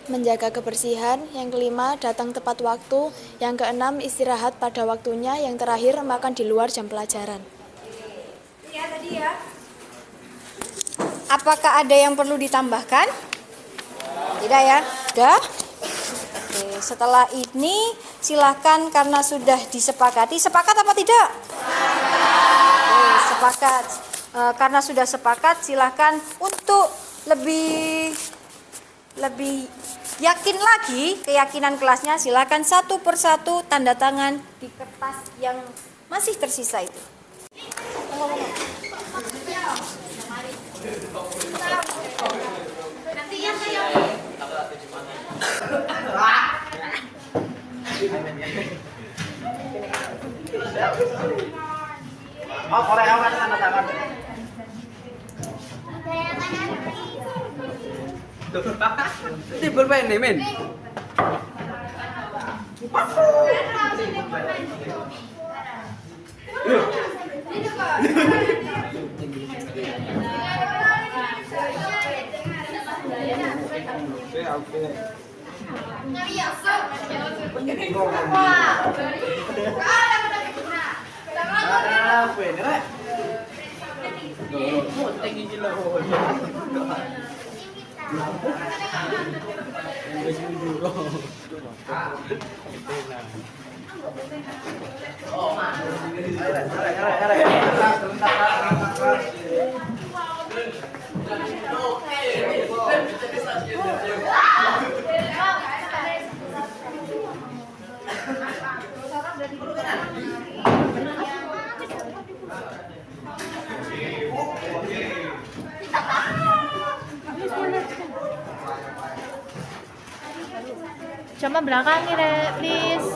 menjaga kebersihan, yang kelima datang tepat waktu, yang keenam istirahat pada waktunya, yang terakhir makan di luar jam pelajaran. Ya tadi ya. Apakah ada yang perlu ditambahkan? Tidak ya? Sudah? Oke, setelah ini silakan karena sudah disepakati. Sepakat apa tidak? Oke, sepakat. Karena sudah sepakat, silakan untuk lebih yakin lagi keyakinan kelasnya, silakan satu persatu tanda tangan di kertas yang masih tersisa itu. Timbul main nih, men. Coba belakang nih, please.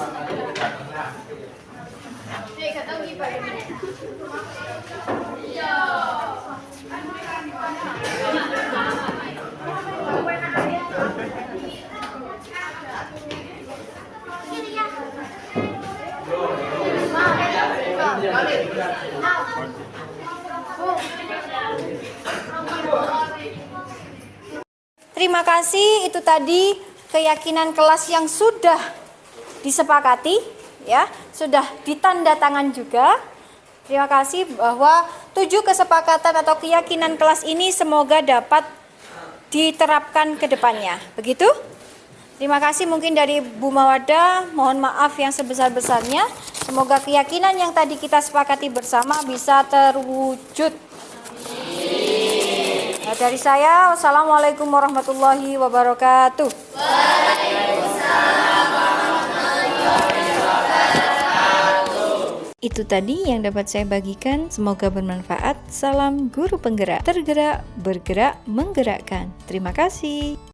Terima kasih, itu tadi keyakinan kelas yang sudah disepakati, ya, sudah ditanda tangan juga. Terima kasih bahwa 7 kesepakatan atau keyakinan kelas ini semoga dapat diterapkan ke depannya. Begitu? Terima kasih mungkin dari Bu Mawadah, mohon maaf yang sebesar-besarnya. Semoga keyakinan yang tadi kita sepakati bersama bisa terwujud. Nah, dari saya, wassalamualaikum warahmatullahi wabarakatuh. Itu tadi yang dapat saya bagikan, semoga bermanfaat. Salam guru penggerak, tergerak, bergerak, menggerakkan. Terima kasih.